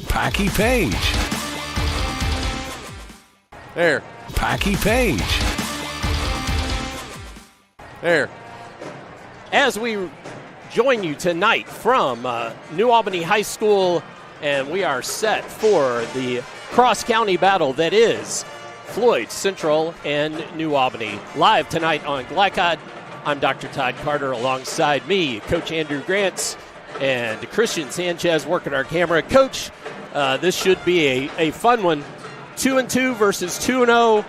Packy Page. There. Packy Page. There. As we join you tonight from New Albany High School, and we are set for the cross-county battle that is Floyd Central and New Albany. Live tonight on Glycod, I'm Dr. Todd Carter. Alongside me, Coach Andrew Grants and Christian Sanchez working our camera. Coach, this should be a fun one. 2-2 versus 2-0.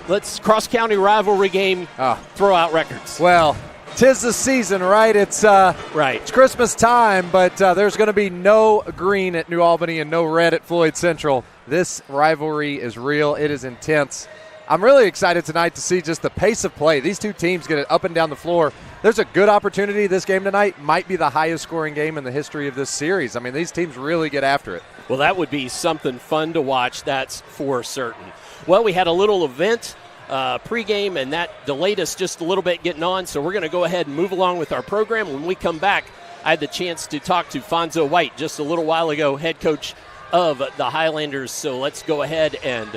Let's cross-county rivalry game. Throw out records. Well, 'tis the season, right? It's right. It's Christmas time, but there's going to be no green at New Albany and no red at Floyd Central. This rivalry is real. It is intense. I'm really excited tonight to see just the pace of play. These two teams get it up and down the floor. There's a good opportunity. This game tonight might be the highest scoring game in the history of this series. I mean, these teams really get after it. Well, that would be something fun to watch, that's for certain. Well, we had a little event pregame, and that delayed us just a little bit getting on, so we're going to go ahead and move along with our program. When we come back, I had the chance to talk to Fonzo White just a little while ago, head coach of the Highlanders, so let's go ahead and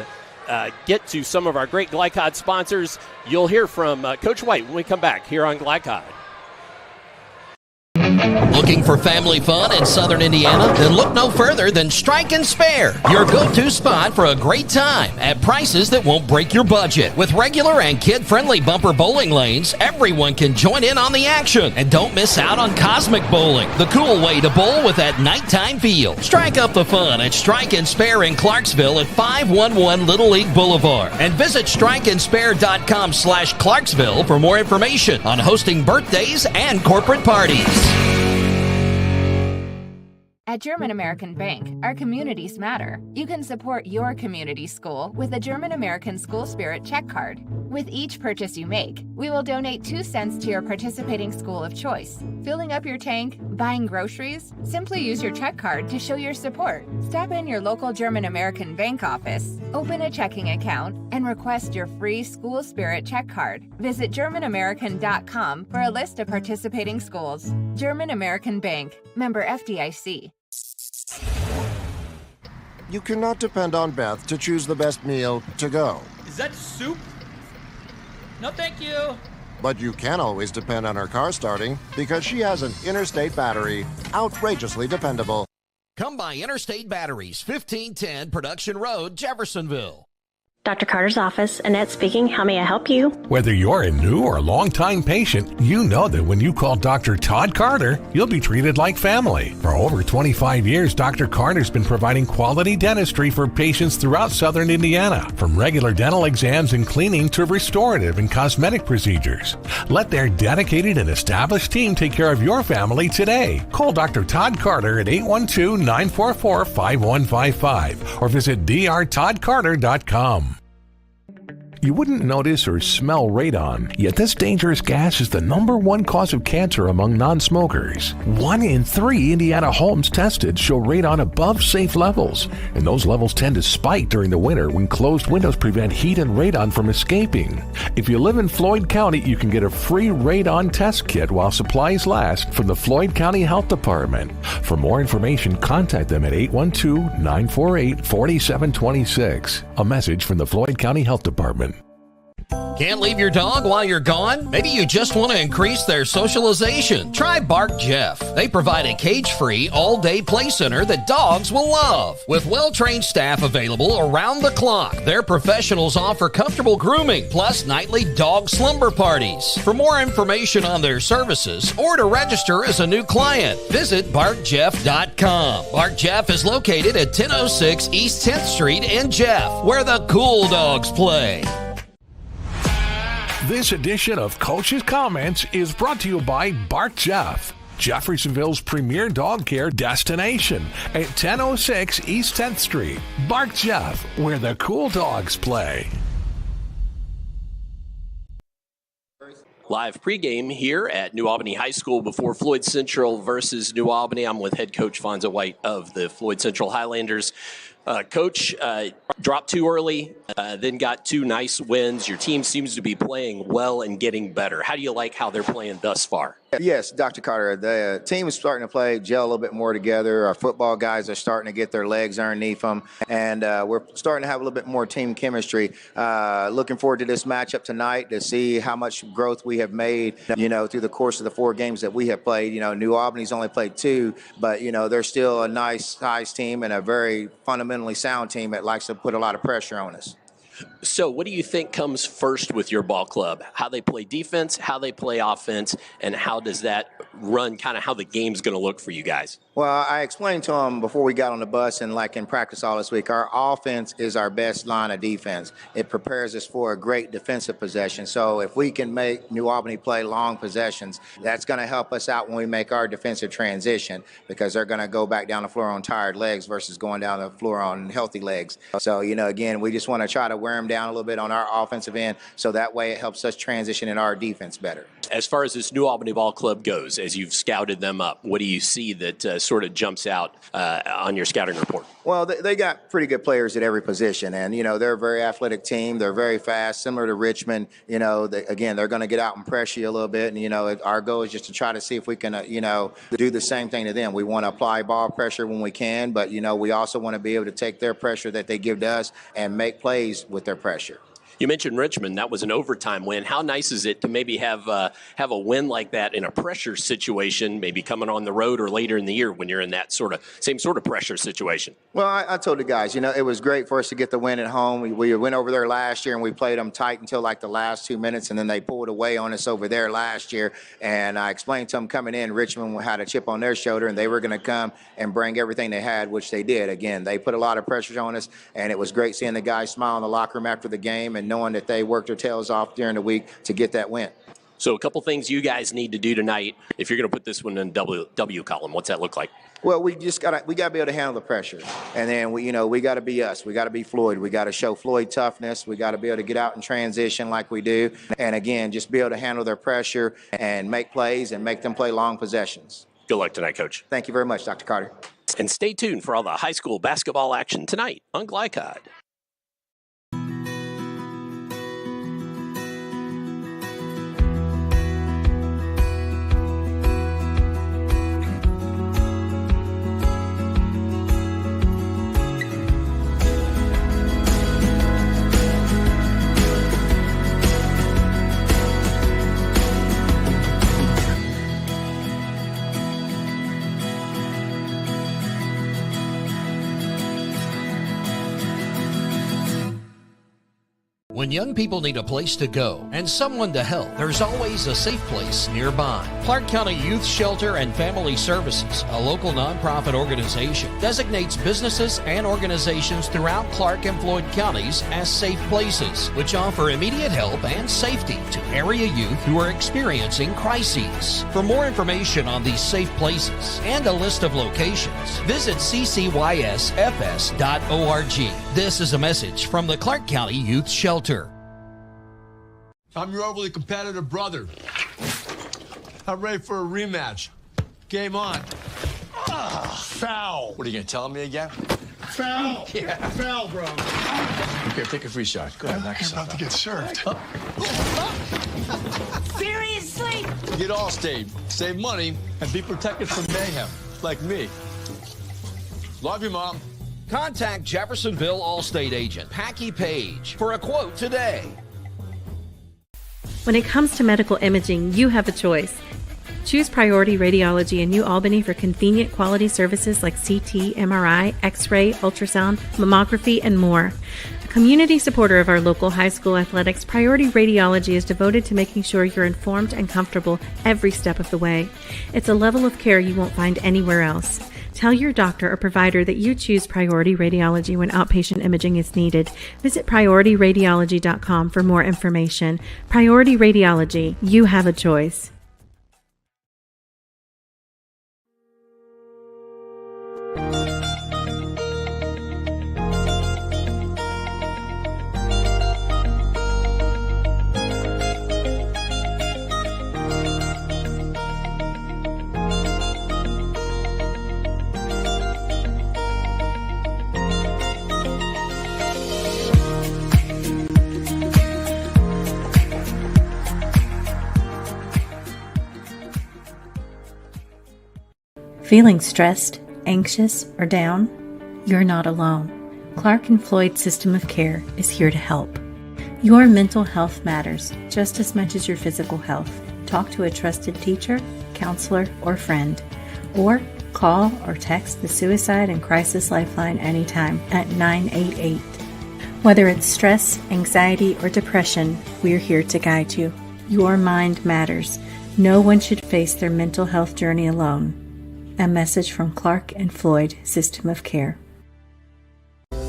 get to some of our great Glycod sponsors. You'll hear from Coach White when we come back here on Glycod. Looking for family fun in Southern Indiana? Then look no further than Strike and Spare, your go-to spot for a great time at prices that won't break your budget. With regular and kid-friendly bumper bowling lanes, everyone can join in on the action. And don't miss out on Cosmic Bowling, the cool way to bowl with that nighttime feel. Strike up the fun at Strike and Spare in Clarksville at 511 Little League Boulevard. And visit strikeandspare.com/Clarksville for more information on hosting birthdays and corporate parties. At German American Bank, our communities matter. You can support your community school with a German American School Spirit check card. With each purchase you make, we will donate 2 cents to your participating school of choice. Filling up your tank, buying groceries? Simply use your check card to show your support. Stop in your local German American Bank office, open a checking account, and request your free School Spirit check card. Visit GermanAmerican.com for a list of participating schools. German American Bank, member FDIC. You cannot depend on Beth to choose the best meal to go. Is that soup? No, thank you. But you can always depend on her car starting because she has an Interstate Battery. Outrageously dependable. Come by Interstate Batteries, 1510 Production Road, Jeffersonville. Dr. Carter's office, Annette speaking. How may I help you? Whether you're a new or long-time patient, you know that when you call Dr. Todd Carter, you'll be treated like family. For over 25 years, Dr. Carter's been providing quality dentistry for patients throughout Southern Indiana, from regular dental exams and cleaning to restorative and cosmetic procedures. Let their dedicated and established team take care of your family today. Call Dr. Todd Carter at 812-944-5155 or visit drtoddcarter.com. You wouldn't notice or smell radon, yet this dangerous gas is the #1 cause of cancer among non-smokers. 1 in 3 Indiana homes tested show radon above safe levels, and those levels tend to spike during the winter when closed windows prevent heat and radon from escaping. If you live in Floyd County, you can get a free radon test kit while supplies last from the Floyd County Health Department. For more information, contact them at 812-948-4726. A message from the Floyd County Health Department. Can't leave your dog while you're gone? Maybe you just want to increase their socialization. Try Bark Jeff. They provide a cage-free, all-day play center that dogs will love. With well-trained staff available around the clock, their professionals offer comfortable grooming, plus nightly dog slumber parties. For more information on their services or to register as a new client, visit BarkJeff.com. Bark Jeff is located at 1006 East 10th Street in Jeff, where the cool dogs play. This edition of Coach's Comments is brought to you by Bark Jeff, Jeffersonville's premier dog care destination at 1006 East 10th Street. Bark Jeff, where the cool dogs play. Live pregame here at New Albany High School before Floyd Central versus New Albany. I'm with head coach Fonzo White of the Floyd Central Highlanders. Coach, dropped too early, then got 2 nice wins. Your team seems to be playing well and getting better. How do you like how they're playing thus far? Yes, Dr. Carter, the team is starting to gel a little bit more together. Our football guys are starting to get their legs underneath them, and we're starting to have a little bit more team chemistry. Looking forward to this matchup tonight to see how much growth we have made, through the course of the 4 games that we have played. New Albany's only played 2, but, they're still a nice sized team and a very fundamentally sound team that likes to put a lot of pressure on us. So what do you think comes first with your ball club? How they play defense, how they play offense, and how does that run kind of how the game's going to look for you guys? Well, I explained to them before we got on the bus and in practice all this week, our offense is our best line of defense. It prepares us for a great defensive possession. So if we can make New Albany play long possessions, that's going to help us out when we make our defensive transition, because they're going to go back down the floor on tired legs versus going down the floor on healthy legs. So, again, we just want to try to wear them down a little bit on our offensive end, so that way it helps us transition in our defense better. As far as this New Albany ball club goes, as you've scouted them up, what do you see that sort of jumps out on your scouting report? Well, they got pretty good players at every position, and, they're a very athletic team. They're very fast, similar to Richmond. Again, they're going to get out and pressure you a little bit, and, our goal is just to try to see if we can, do the same thing to them. We want to apply ball pressure when we can, but, we also want to be able to take their pressure that they give to us and make plays with their pressure. You mentioned Richmond. That was an overtime win. How nice is it to maybe have a win like that in a pressure situation, maybe coming on the road or later in the year when you're in that same sort of pressure situation? Well, I told the guys, it was great for us to get the win at home. We went over there last year and we played them tight until the last 2 minutes, and then they pulled away on us over there last year. And I explained to them coming in, Richmond had a chip on their shoulder and they were going to come and bring everything they had, which they did. Again, they put a lot of pressure on us, and it was great seeing the guys smile in the locker room after the game and knowing that they worked their tails off during the week to get that win. So a couple things you guys need to do tonight if you're going to put this one in W column. What's that look like? Well, we got to be able to handle the pressure, and then we got to be us. We got to be Floyd. We got to show Floyd toughness. We got to be able to get out and transition like we do, and again, just be able to handle their pressure and make plays and make them play long possessions. Good luck tonight, Coach. Thank you very much, Dr. Carter. And stay tuned for all the high school basketball action tonight on Glycod. When young people need a place to go and someone to help, there's always a safe place nearby. Clark County Youth Shelter and Family Services, a local nonprofit organization, designates businesses and organizations throughout Clark and Floyd counties as safe places, which offer immediate help and safety to area youth who are experiencing crises. For more information on these safe places and a list of locations, visit ccysfs.org. This is a message from the Clark County Youth Shelter. I'm your overly competitive brother. I'm ready for a rematch. Game on. Foul. What are you going to tell me again? Foul. Yeah. Foul, bro. Here, take a free shot. Go ahead, knock yourself out. You're about to get served. Seriously? Get Allstate. Save money and be protected from mayhem. Like me. Love you, Mom. Contact Jeffersonville Allstate agent Packy Page for a quote today. When it comes to medical imaging, you have a choice. Choose Priority Radiology in New Albany for convenient quality services like CT, MRI, X-ray, ultrasound, mammography, and more. A community supporter of our local high school athletics, Priority Radiology is devoted to making sure you're informed and comfortable every step of the way. It's a level of care you won't find anywhere else. Tell your doctor or provider that you choose Priority Radiology when outpatient imaging is needed. Visit PriorityRadiology.com for more information. Priority Radiology, you have a choice. Feeling stressed, anxious, or down? You're not alone. Clark and Floyd System of Care is here to help. Your mental health matters just as much as your physical health. Talk to a trusted teacher, counselor, or friend. Or call or text the Suicide and Crisis Lifeline anytime at 988. Whether it's stress, anxiety, or depression, we're here to guide you. Your mind matters. No one should face their mental health journey alone. A message from Clark and Floyd System of Care.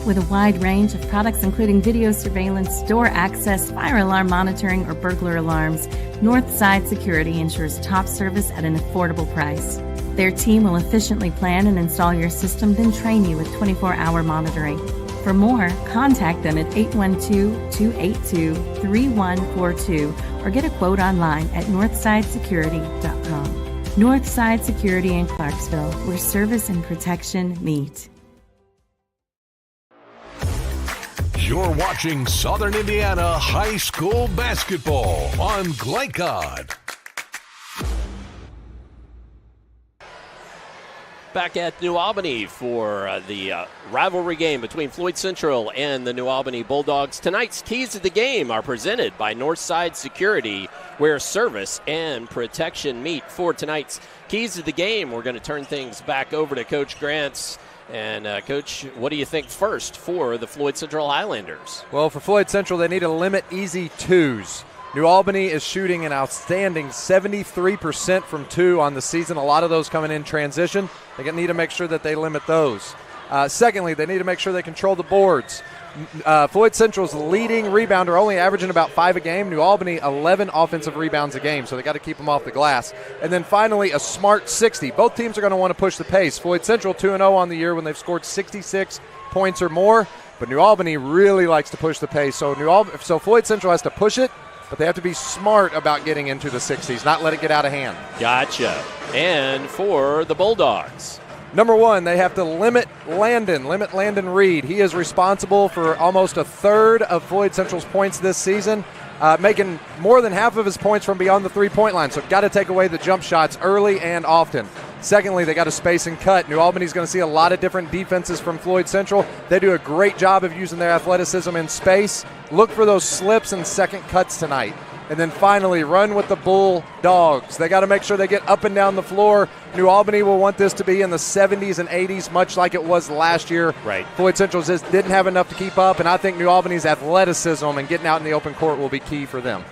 With a wide range of products including video surveillance, door access, fire alarm monitoring, or burglar alarms, Northside Security ensures top service at an affordable price. Their team will efficiently plan and install your system, then train you with 24-hour monitoring. For more, contact them at 812-282-3142 or get a quote online at northsidesecurity.com. Northside Security in Clarksville, where service and protection meet. You're watching Southern Indiana High School Basketball on Glycod. Back at New Albany for the rivalry game between Floyd Central and the New Albany Bulldogs. Tonight's keys to the game are presented by Northside Security, where service and protection meet. For tonight's keys to the game, we're going to turn things back over to Coach Grants. And, Coach, what do you think first for the Floyd Central Highlanders? Well, for Floyd Central, they need to limit easy twos. New Albany is shooting an outstanding 73% from two on the season. A lot of those coming in transition. They need to make sure that they limit those. Secondly, they need to make sure they control the boards. Floyd Central's leading rebounder, only averaging about 5 a game. New Albany, 11 offensive rebounds a game, so they got to keep them off the glass. And then finally, a smart 60. Both teams are going to want to push the pace. Floyd Central 2-0 on the year when they've scored 66 points or more, but New Albany really likes to push the pace. So Floyd Central has to push it, but they have to be smart about getting into the 60s, not let it get out of hand. Gotcha. And for the Bulldogs, number one, they have to limit Landon Reed. He is responsible for almost a third of Floyd Central's points this season, making more than half of his points from beyond the three-point line. So got to take away the jump shots early and often. Secondly, they got to space and cut. New Albany's going to see a lot of different defenses from Floyd Central. They do a great job of using their athleticism in space. Look for those slips and second cuts tonight. And then finally, run with the Bulldogs. They got to make sure they get up and down the floor. New Albany will want this to be in the 70s and 80s, much like it was last year. Right. Floyd Central just didn't have enough to keep up, and I think New Albany's athleticism and getting out in the open court will be key for them.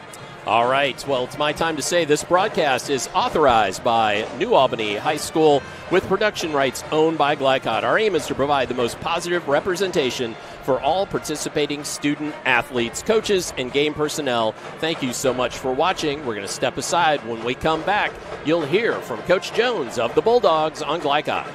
All right, well, it's my time to say this broadcast is authorized by New Albany High School with production rights owned by Glycod. Our aim is to provide the most positive representation for all participating student athletes, coaches, and game personnel. Thank you so much for watching. We're going to step aside. When we come back, you'll hear from Coach Jones of the Bulldogs on Glycod.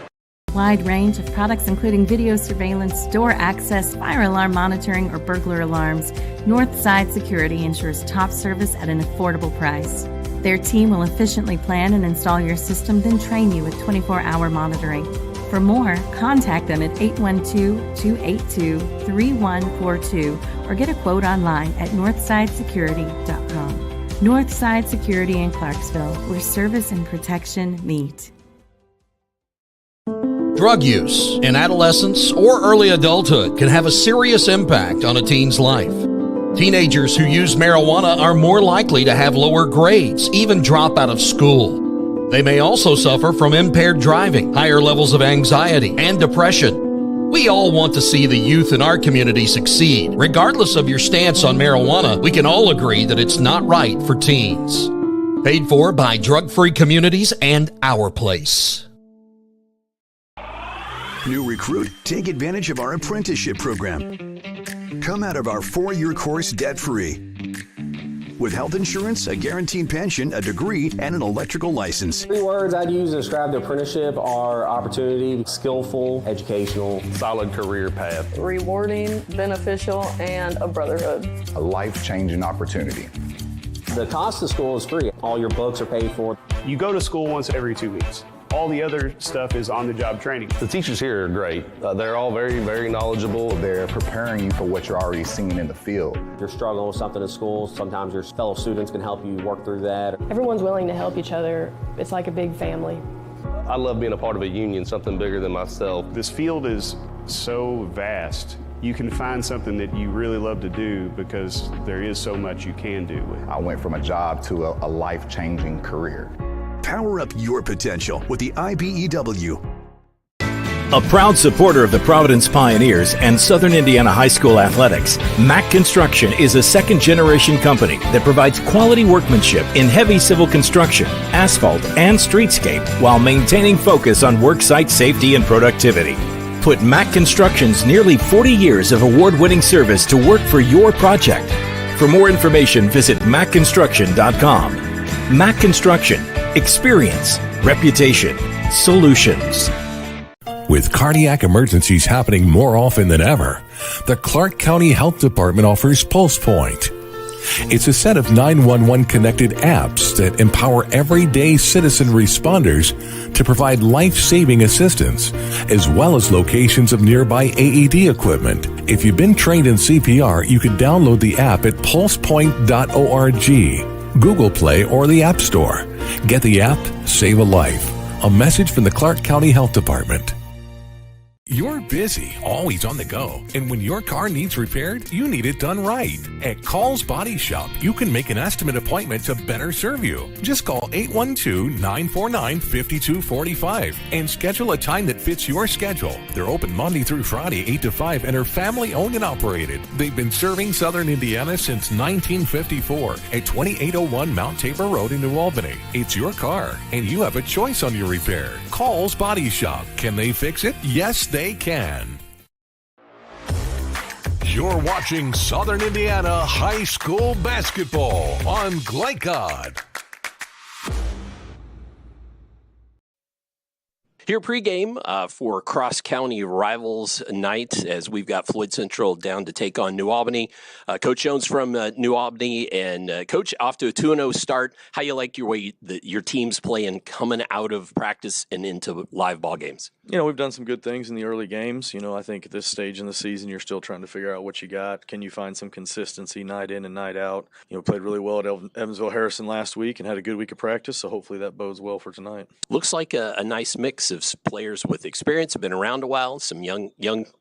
Wide range of products including video surveillance, door access, fire alarm monitoring, or burglar alarms, Northside Security ensures top service at an affordable price. Their team will efficiently plan and install your system, then train you with 24-hour monitoring. For more, contact them at 812-282-3142 or get a quote online at northsidesecurity.com. Northside Security in Clarksville, where service and protection meet. Drug use in adolescence or early adulthood can have a serious impact on a teen's life. Teenagers who use marijuana are more likely to have lower grades, even drop out of school. They may also suffer from impaired driving, higher levels of anxiety, and depression. We all want to see the youth in our community succeed. Regardless of your stance on marijuana, we can all agree that it's not right for teens. Paid for by Drug-Free Communities and Our Place. New recruit, take advantage of our apprenticeship program. Come out of our 4-year course debt-free. With health insurance, a guaranteed pension, a degree, and an electrical license. 3 words I'd use to describe the apprenticeship are opportunity, skillful, educational, solid career path, rewarding, beneficial, and a brotherhood. A life-changing opportunity. The cost of school is free. All your books are paid for. You go to school once every 2 weeks. All the other stuff is on-the-job training. The teachers here are great. They're all very, very knowledgeable. They're preparing you for what you're already seeing in the field. If you're struggling with something in school, sometimes your fellow students can help you work through that. Everyone's willing to help each other. It's like a big family. I love being a part of a union, something bigger than myself. This field is so vast. You can find something that you really love to do because there is so much you can do. I went from a job to a life-changing career. Power up your potential with the IBEW. A proud supporter of the Providence Pioneers and Southern Indiana High School athletics, Mack Construction is a second-generation company that provides quality workmanship in heavy civil construction, asphalt, and streetscape while maintaining focus on worksite safety and productivity. Put Mack Construction's nearly 40 years of award-winning service to work for your project. For more information, visit mackconstruction.com. Mack Construction. Experience. Reputation. Solutions. With cardiac emergencies happening more often than ever, the Clark County Health Department offers PulsePoint. It's a set of 911 connected apps that empower everyday citizen responders to provide life-saving assistance, as well as locations of nearby AED equipment. If you've been trained in CPR, you can download the app at pulsepoint.org, Google Play, or the App Store. Get the app, save a life. A message from the Clark County Health Department. You're busy, always on the go, and when your car needs repaired, you need it done right. At Call's Body Shop, you can make an estimate appointment to better serve you. Just call 812-949-5245 and schedule a time that fits your schedule. They're open Monday through Friday, 8 to 5, and are family-owned and operated. They've been serving Southern Indiana since 1954 at 2801 Mount Tabor Road in New Albany. It's your car, and you have a choice on your repair. Call's Body Shop. Can they fix it? Yes, they can. You're watching Southern Indiana High School basketball on Glycod. Here pregame for cross-county rivals night as we've got Floyd Central down to take on New Albany. Coach Jones from New Albany, and Coach, off to a 2-0 start. How you like your way your team's playing coming out of practice and into live ball games? You know, we've done some good things in the early games. You know, I think at this stage in the season, you're still trying to figure out what you got. Can you find some consistency night in and night out? You know, played really well at Evansville Harrison last week and had a good week of practice, so hopefully that bodes well for tonight. Looks like a nice mix of players with experience, have been around a while, some young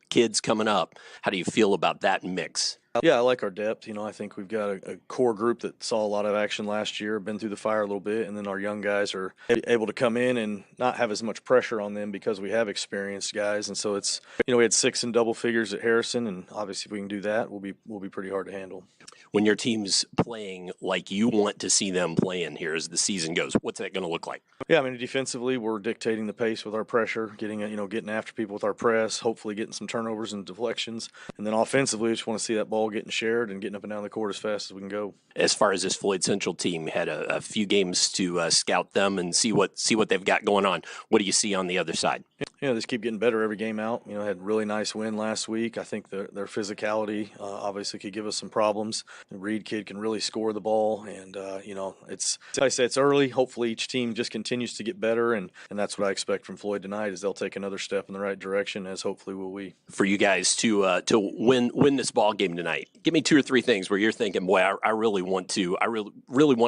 kids coming up. How do you feel about that mix? Yeah, I like our depth. You know, I think we've got a core group that saw a lot of action last year, been through the fire a little bit, and then our young guys are able to come in and not have as much pressure on them because we have experienced guys. And so it's, you know, we had 6 in double figures at Harrison, and obviously if we can do that, we'll be pretty hard to handle. When your team's playing like you want to see them playing here as the season goes, what's that going to look like? Yeah, I mean, defensively, we're dictating the pace with our pressure, getting after people with our press, hopefully getting some turnovers and deflections. And then offensively, we just want to see that ball getting shared and getting up and down the court as fast as we can go. As far as this Floyd Central team, had a few games to scout them and see what they've got going on. What do you see on the other side? You know, they just keep getting better every game out. You know, had a really nice win last week. I think their physicality obviously could give us some problems. The Reed kid can really score the ball, and you know, it's, like I say, it's early. Hopefully each team just continues to get better, and that's what I expect from Floyd tonight, is they'll take another step in the right direction, as hopefully will we. For you guys to win this ball game tonight, give me 2 or 3 things where you're thinking, boy, I really want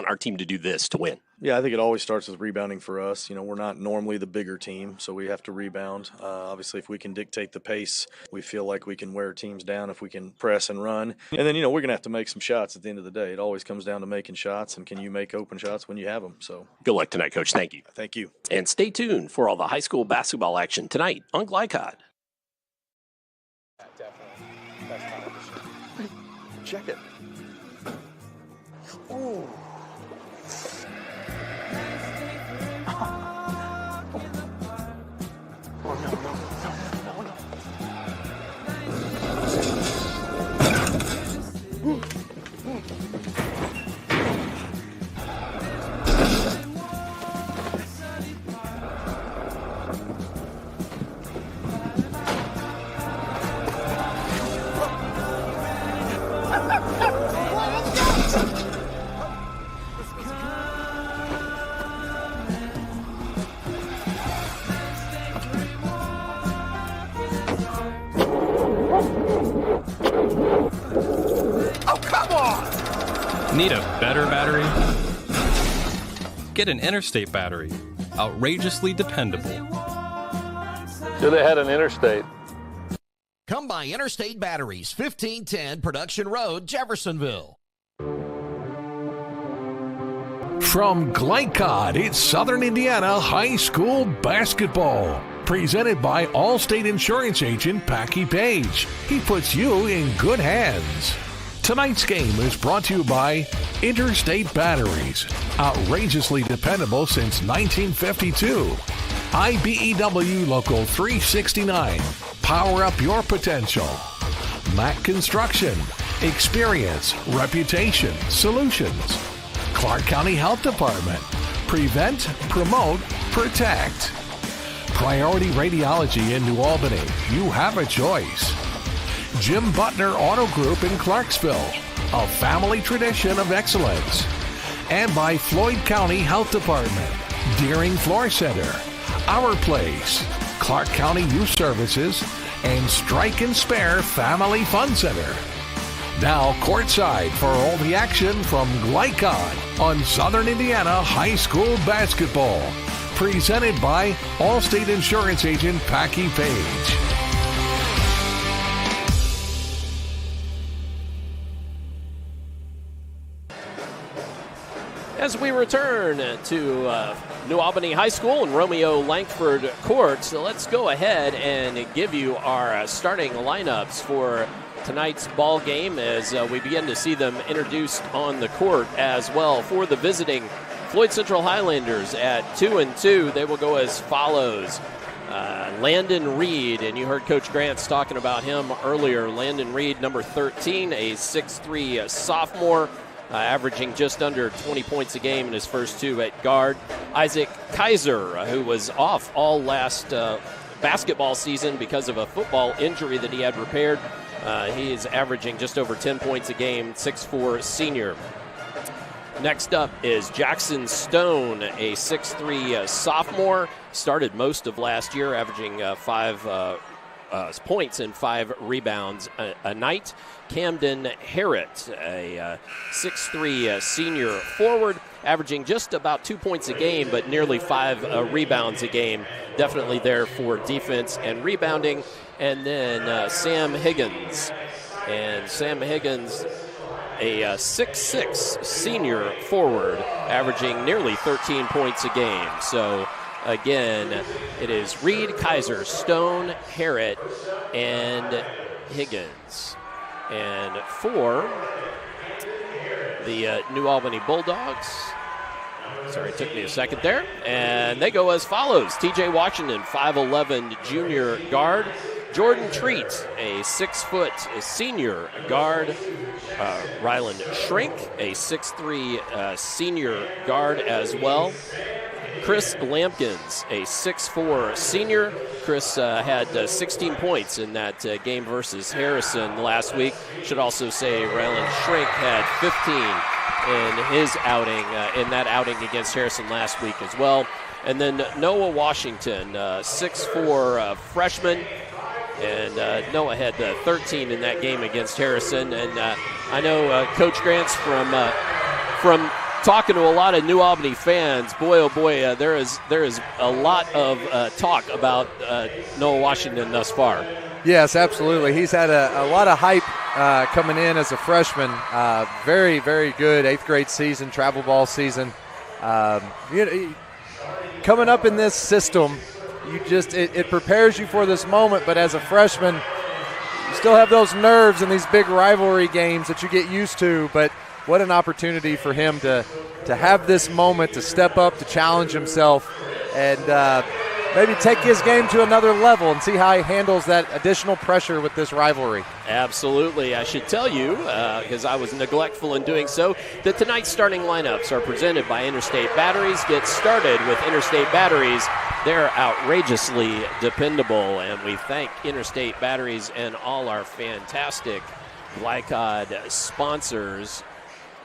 our team to do this to win. Yeah, I think it always starts with rebounding for us. You know, we're not normally the bigger team, so we have to rebound. Obviously, if we can dictate the pace, we feel like we can wear teams down if we can press and run. And then, you know, we're going to have to make some shots at the end of the day. It always comes down to making shots, and can you make open shots when you have them? So good luck tonight, Coach. Thank you. Thank you. And stay tuned for all the high school basketball action tonight on Glycod. Check it. Ooh. Need a better battery? Get an Interstate Battery. outrageously dependable. Should have had an Interstate. Come by Interstate Batteries, 1510 Production Road, Jeffersonville. From Glycod, it's Southern Indiana High School basketball. Presented by Allstate Insurance Agent Packy Page. He puts you in good hands. Tonight's game is brought to you by Interstate Batteries. Outrageously dependable since 1952. IBEW Local 369. Power up your potential. Mac Construction. Experience, reputation, solutions. Clark County Health Department. Prevent, promote, protect. Priority Radiology in New Albany. You have a choice. Jim Butner Auto Group in Clarksville. A family tradition of excellence. And by Floyd County Health Department. Deering Floor Center. Our Place. Clark County Youth Services. And Strike and Spare Family Fun Center. Now courtside for all the action from Glycod on Southern Indiana High School basketball. Presented by Allstate Insurance Agent Packy Page. As we return to New Albany High School and Romeo Langford Court, so let's go ahead and give you our starting lineups for tonight's ball game as we begin to see them introduced on the court as well. For the visiting Floyd Central Highlanders at 2-2, they will go as follows. Landon Reed, and you heard Coach Grants talking about him earlier. Landon Reed, number 13, a 6'3" sophomore, averaging just under 20 points a game in his first two at guard. Isaac Kaiser, who was off all last basketball season because of a football injury that he had repaired. He is averaging just over 10 points a game, 6'4" senior. Next up is Jackson Stone, a 6'3" sophomore. Started most of last year, averaging 5 points and 5 rebounds a night. Camden Harrett, a 6'3" senior forward, averaging just about 2 points a game, but nearly 5 rebounds a game. Definitely there for defense and rebounding. And then Sam Higgins. And Sam Higgins, a 6'6" senior forward, averaging nearly 13 points a game. So, again, it is Reed, Kaiser, Stone, Harrett, and Higgins. And for the New Albany Bulldogs, sorry, it took me a second there, and they go as follows. TJ Washington, 5'11" junior guard. Jordan Treat, a 6-foot senior guard. Ryland Shrink, a 6'3" senior guard as well. Chris Lampkins, a 6'4" senior. Chris had 16 points in that game versus Harrison last week. Should also say Ryland Shrink had 15 in his outing, in that outing against Harrison last week as well. And then Noah Washington, 6'4" freshman. And Noah had 13 in that game against Harrison. And I know Coach Grants from talking to a lot of New Albany fans, boy, oh boy, there is a lot of talk about Noah Washington thus far. Yes, absolutely. He's had a lot of hype coming in as a freshman. Very, very good 8th grade season, travel ball season. Coming up in this system, it prepares you for this moment, but as a freshman, you still have those nerves in these big rivalry games that you get used to, but what an opportunity for him to have this moment, to step up, to challenge himself, and maybe take his game to another level and see how he handles that additional pressure with this rivalry. Absolutely. I should tell you, because I was neglectful in doing so, that tonight's starting lineups are presented by Interstate Batteries. Get started with Interstate Batteries. They're outrageously dependable, and we thank Interstate Batteries and all our fantastic Glycod sponsors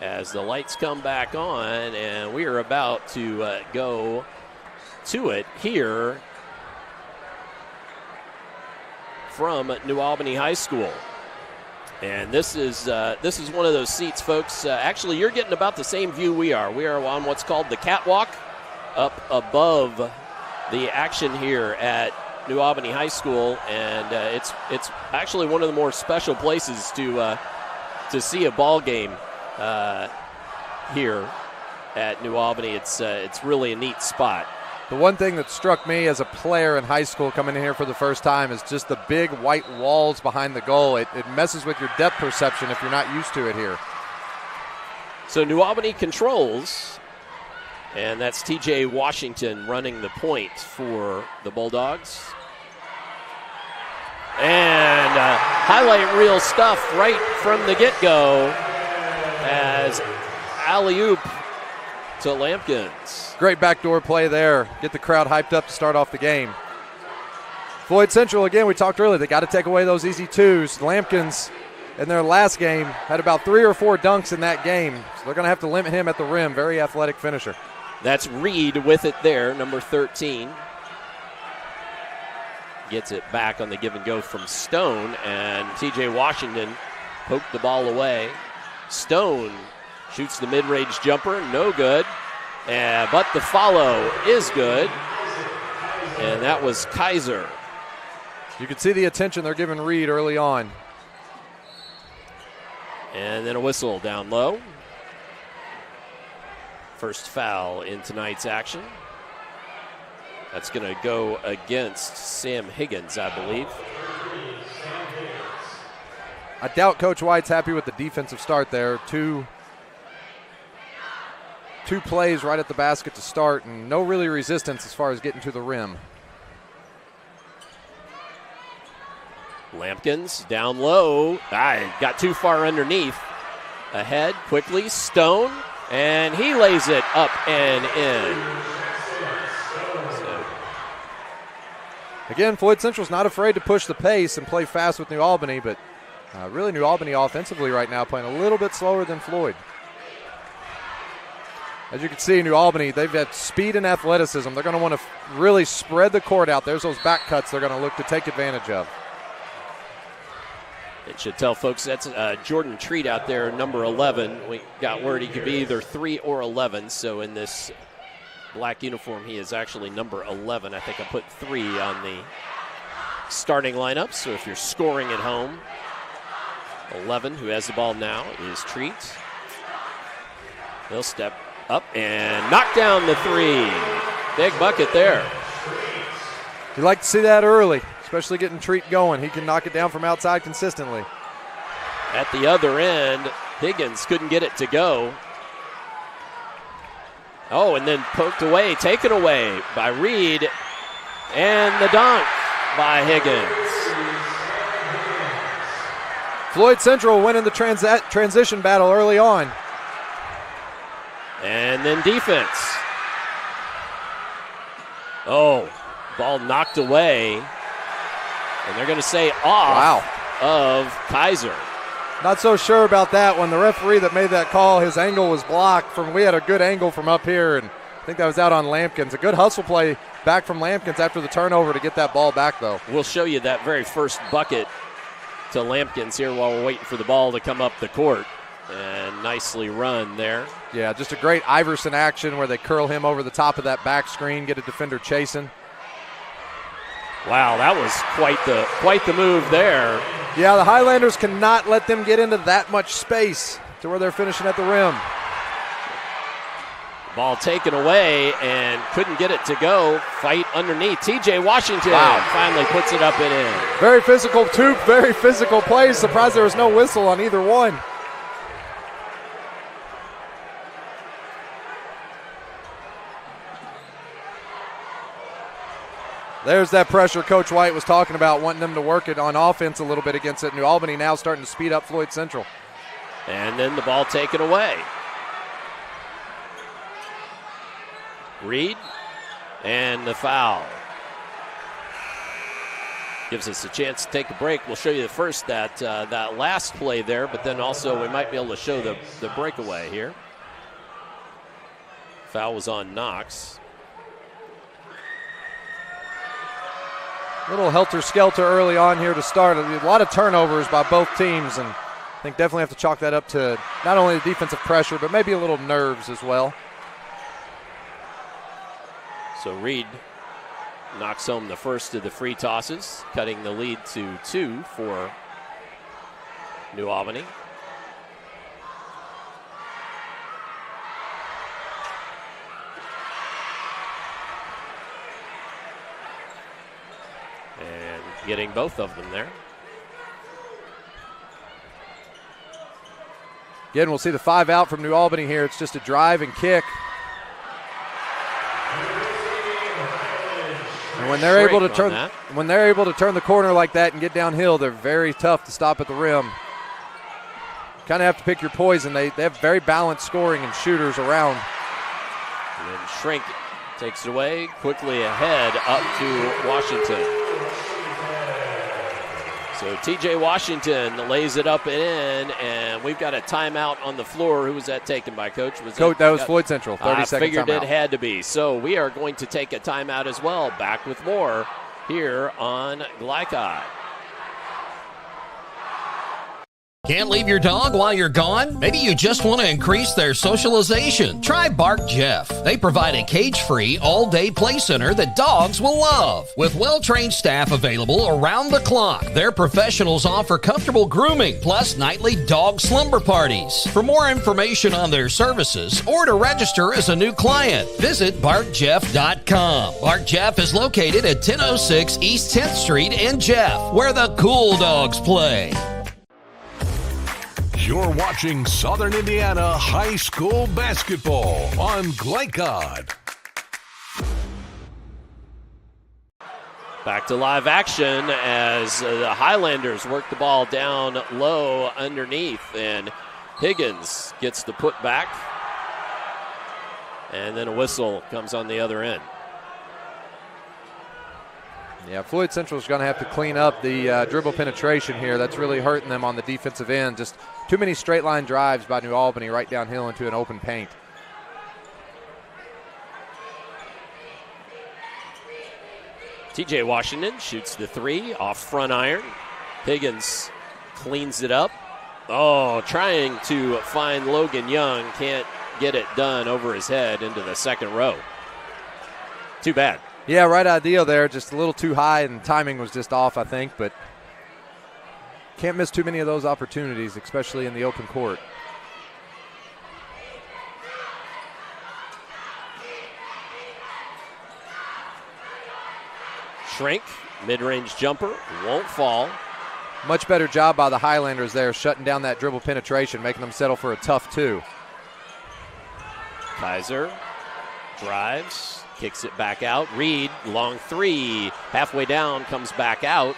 as the lights come back on, and we are about to go to it here from New Albany High School. And this is one of those seats, folks. Actually, you're getting about the same view we are. We are on what's called the catwalk up above the action here at New Albany High School, and it's actually one of the more special places to see a ball game here at New Albany. It's really a neat spot. The one thing that struck me as a player in high school coming in here for the first time is just the big white walls behind the goal. It messes with your depth perception if you're not used to it here. So New Albany controls, and that's TJ Washington running the point for the Bulldogs. And highlight reel stuff right from the get-go as alley-oop to Lampkins. Great backdoor play there. Get the crowd hyped up to start off the game. Floyd Central, again, we talked earlier, they got to take away those easy twos. Lampkins, in their last game, had about 3 or 4 dunks in that game. So they're going to have to limit him at the rim. Very athletic finisher. That's Reed with it there, number 13. Gets it back on the give and go from Stone, and TJ Washington poked the ball away. Stone shoots the mid-range jumper, no good. But the follow is good, and that was Kaiser. You can see the attention they're giving Reed early on. And then a whistle down low. First foul in tonight's action. That's going to go against Sam Higgins, I believe. I doubt Coach White's happy with the defensive start there. Two plays right at the basket to start, and no really resistance as far as getting to the rim. Lampkins down low. Got too far underneath. Ahead quickly, Stone, and he lays it up and in. Again, Floyd Central's not afraid to push the pace and play fast with New Albany, but really New Albany offensively right now playing a little bit slower than Floyd. As you can see, New Albany, they've got speed and athleticism. They're going to want to really spread the court out. There's those back cuts they're going to look to take advantage of. It should tell folks that's Jordan Treat out there, number 11. We got word he could be either 3 or 11, so in this black uniform, he is actually number 11. I think I put 3 on the starting lineup, so if you're scoring at home, 11, who has the ball now, is Treat. He'll step up and knock down the 3. Big bucket there. You like to see that early, especially getting Treat going. He can knock it down from outside consistently. At the other end, Higgins couldn't get it to go. Oh, and then poked away, taken away by Reed, and the dunk by Higgins. Floyd Central winning the transition battle early on. And then defense. Oh, ball knocked away. And they're going to say off of Kaiser. Not so sure about that one. The referee that made that call, his angle was blocked. We had a good angle from up here, and I think that was out on Lampkins. A good hustle play back from Lampkins after the turnover to get that ball back, though. We'll show you that very first bucket to Lampkins here while we're waiting for the ball to come up the court. And nicely run there. Yeah, just a great Iverson action where they curl him over the top of that back screen, get a defender chasing. Wow, that was quite the move there. Yeah, the Highlanders cannot let them get into that much space to where they're finishing at the rim. Ball taken away and couldn't get it to go. Fight underneath. TJ Washington finally puts it up and in. Very physical, 2 very physical plays. Surprised there was no whistle on either one. There's that pressure Coach White was talking about, wanting them to work it on offense a little bit against it. New Albany now starting to speed up Floyd Central. And then the ball taken away. Reed and the foul. Gives us a chance to take a break. We'll show you the first that last play there, but then also we might be able to show the breakaway here. Foul was on Knox. Little helter-skelter early on here to start. A lot of turnovers by both teams, and I think definitely have to chalk that up to not only the defensive pressure, but maybe a little nerves as well. So Reed knocks home the first of the free tosses, cutting the lead to 2 for New Albany. And getting both of them there. Again, we'll see the 5 out from New Albany here. It's just a drive and kick. And when they're able to turn the corner like that and get downhill, they're very tough to stop at the rim. Kind of have to pick your poison. They have very balanced scoring and shooters around. And then Shrink takes it away, quickly ahead up to Washington. So T.J. Washington lays it up and in, and we've got a timeout on the floor. Who was that taken by, Coach? That was Floyd Central, 30-second timeout. I figured it had to be. So we are going to take a timeout as well. Back with more here on Glycod. Can't leave your dog while you're gone? Maybe you just want to increase their socialization. Try Bark Jeff. They provide a cage-free, all-day play center that dogs will love. With well-trained staff available around the clock, their professionals offer comfortable grooming, plus nightly dog slumber parties. For more information on their services or to register as a new client, visit BarkJeff.com. Bark Jeff is located at 1006 East 10th Street in Jeff, where the cool dogs play. You're watching Southern Indiana High School basketball on Glycod. Back to live action as the Highlanders work the ball down low underneath, and Higgins gets the put back. And then a whistle comes on the other end. Yeah, Floyd Central is going to have to clean up the dribble penetration here. That's really hurting them on the defensive end. Just too many straight line drives by New Albany right downhill into an open paint. T.J. Washington shoots the 3 off front iron. Higgins cleans it up. Oh, trying to find Logan Young. Can't get it done over his head into the second row. Too bad. Yeah, right idea there. Just a little too high, and timing was just off, I think. But can't miss too many of those opportunities, especially in the open court. Shrink, mid-range jumper, won't fall. Much better job by the Highlanders there, shutting down that dribble penetration, making them settle for a tough 2. Kaiser drives, kicks it back out. Reed, long 3, halfway down, comes back out.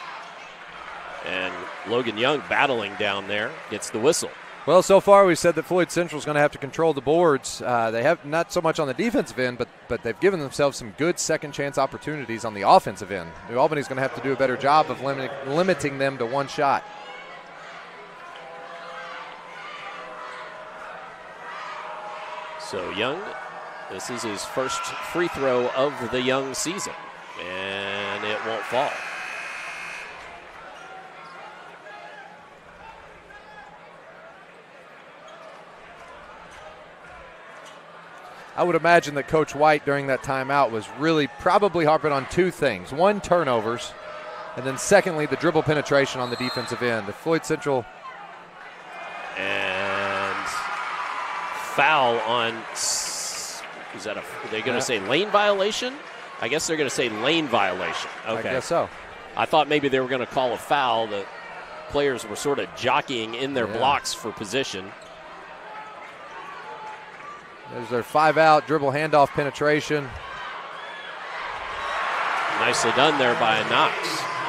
And Logan Young battling down there, gets the whistle. Well, so far we've said that Floyd Central is going to have to control the boards. They have not so much on the defensive end, but they've given themselves some good second chance opportunities on the offensive end. New Albany's going to have to do a better job of limiting them to one shot. So Young, this is his first free throw of the Young season, and it won't fall. I would imagine that Coach White during that timeout was really probably harping on 2 things. 1, turnovers, and then secondly, the dribble penetration on the defensive end. If Floyd Central... And foul on... Is that are they going to say lane violation? I guess they're going to say lane violation. Okay. I guess so. I thought maybe they were going to call a foul. The players were sort of jockeying in their blocks for position. There's their 5 out, dribble handoff penetration. Nicely done there by Knox.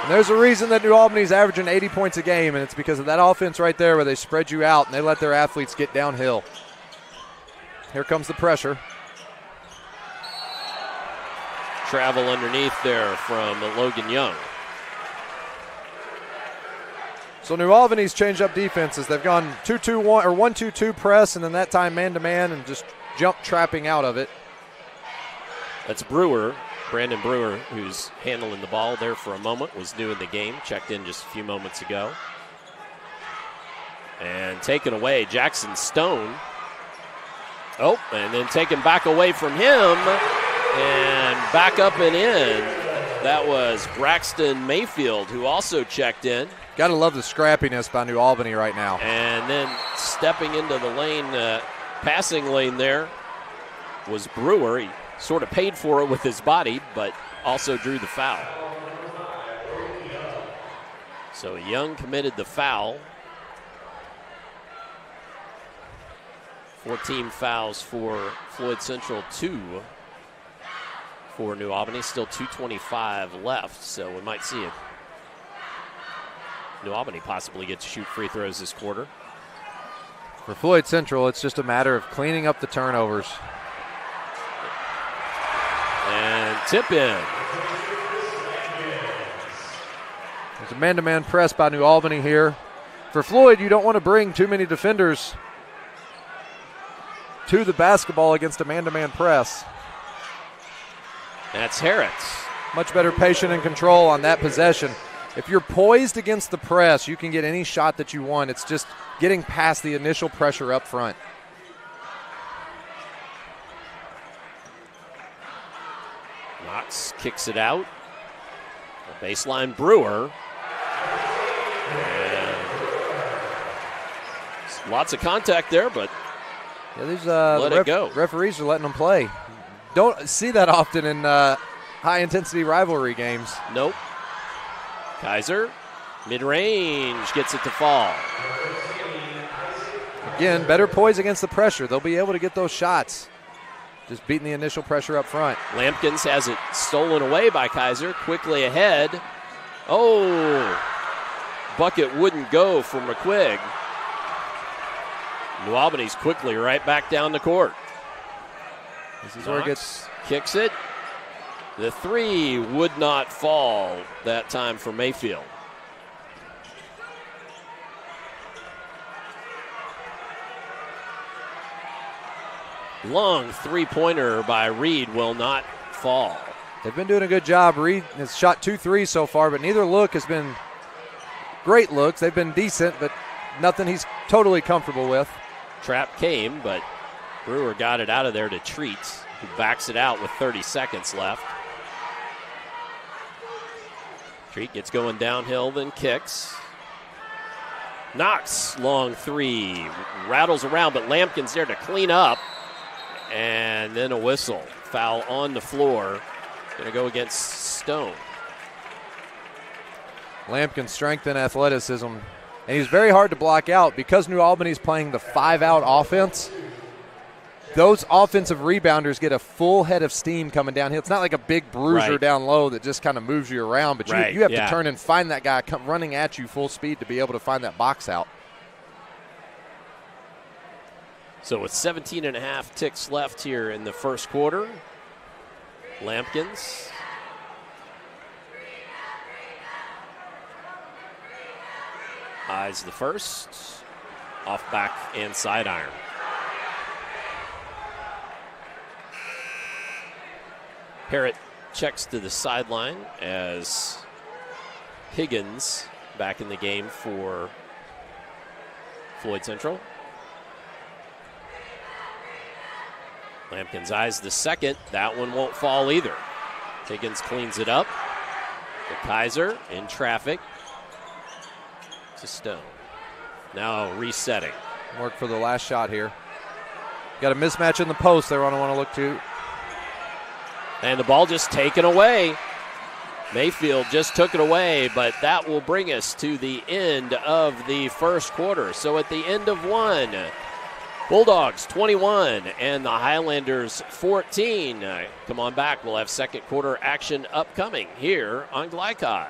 And there's a reason that New Albany's averaging 80 points a game, and it's because of that offense right there where they spread you out and they let their athletes get downhill. Here comes the pressure. Travel underneath there from Logan Young. So New Albany's changed up defenses. They've gone 2-2-1 or 1-2-2 press, and then that time man-to-man and just jump trapping out of it. That's Brewer, Brandon Brewer, who's handling the ball there for a moment, was new in the game, checked in just a few moments ago. And taken away, Jackson Stone. Oh, and then taken back away from him And back up and in, that was Braxton Mayfield, who also checked in. Got to love the scrappiness by New Albany right now. And then stepping into the lane, passing lane there, was Brewer. He sort of paid for it with his body, but also drew the foul. So Young committed the foul. 14 fouls for Floyd Central, 2 for New Albany. Still 2:25 left, so we might see it. New Albany possibly get to shoot free throws this quarter. For Floyd Central, it's just a matter of cleaning up the turnovers. And tip in. There's a man-to-man press by New Albany here. For Floyd, you don't want to bring too many defenders to the basketball against a man-to-man press. That's Harris. Much better patient and control on that possession. If you're poised against the press, you can get any shot that you want. It's just getting past the initial pressure up front. Knox kicks it out. A baseline Brewer. And lots of contact there, but these let it go. Referees are letting them play. Don't see that often in high-intensity rivalry games. Nope. Kaiser, mid-range, gets it to fall. Again, better poise against the pressure. They'll be able to get those shots. Just beating the initial pressure up front. Lampkins has it stolen away by Kaiser. Quickly ahead. Oh, bucket wouldn't go for McQuigg. New Albany's quickly right back down the court. This is where it gets. Kicks it. The three would not fall that time for Mayfield. Long three-pointer by Reed will not fall. They've been doing a good job. Reed has shot 2 threes so far, but neither look has been great looks. They've been decent, but nothing he's totally comfortable with. Trap came, but Brewer got it out of there to Treat, who backs it out with 30 seconds left. Treat gets going downhill, then kicks. Knox, long three, rattles around, but Lampkin's there to clean up. And then a whistle. Foul on the floor. Going to go against Stone. Lampkin's strength and athleticism. And he's very hard to block out because New Albany's playing the 5-out offense. Those offensive rebounders get a full head of steam coming downhill. It's not like a big bruiser down low that just kind of moves you around, but you have to turn and find that guy running at you full speed to be able to find that box out. So with 17 and a half ticks left here in the first quarter, Lampkins eyes the first, off back and side iron. Parrott checks to the sideline as Higgins back in the game for Floyd Central. Lampkins eyes the second. That one won't fall either. Higgins cleans it up. The Kaiser in traffic to Stone. Now resetting. Work for the last shot here. Got a mismatch in the post they want to look to. And the ball just taken away. Mayfield just took it away, but that will bring us to the end of the first quarter. So at the end of one, Bulldogs 21 and the Highlanders 14. Come on back. We'll have second quarter action upcoming here on Glycod.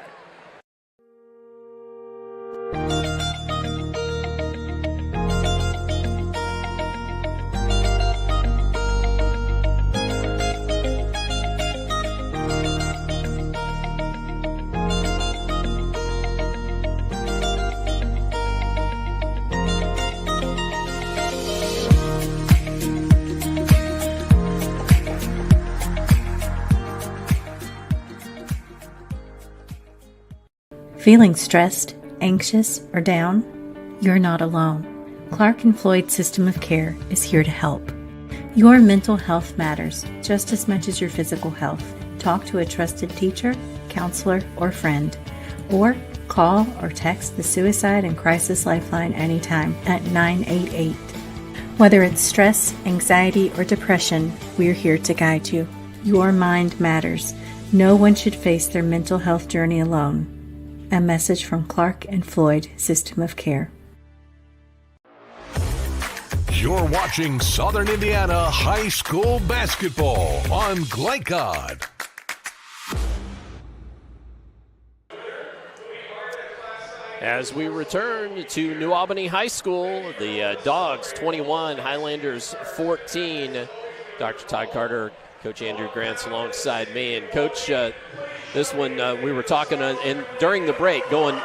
Feeling stressed, anxious, or down? You're not alone. Clark and Floyd System of Care is here to help. Your mental health matters just as much as your physical health. Talk to a trusted teacher, counselor, or friend. Or call or text the Suicide and Crisis Lifeline anytime at 988. Whether it's stress, anxiety, or depression, we're here to guide you. Your mind matters. No one should face their mental health journey alone. A message from Clark and Floyd System of Care. You're watching Southern Indiana High School basketball on Glycod. As we return to New Albany High School, the Dogs 21, Highlanders 14. Dr. Todd Carter, Coach Andrew Grants alongside me. And Coach, this one we were talking and during the break, going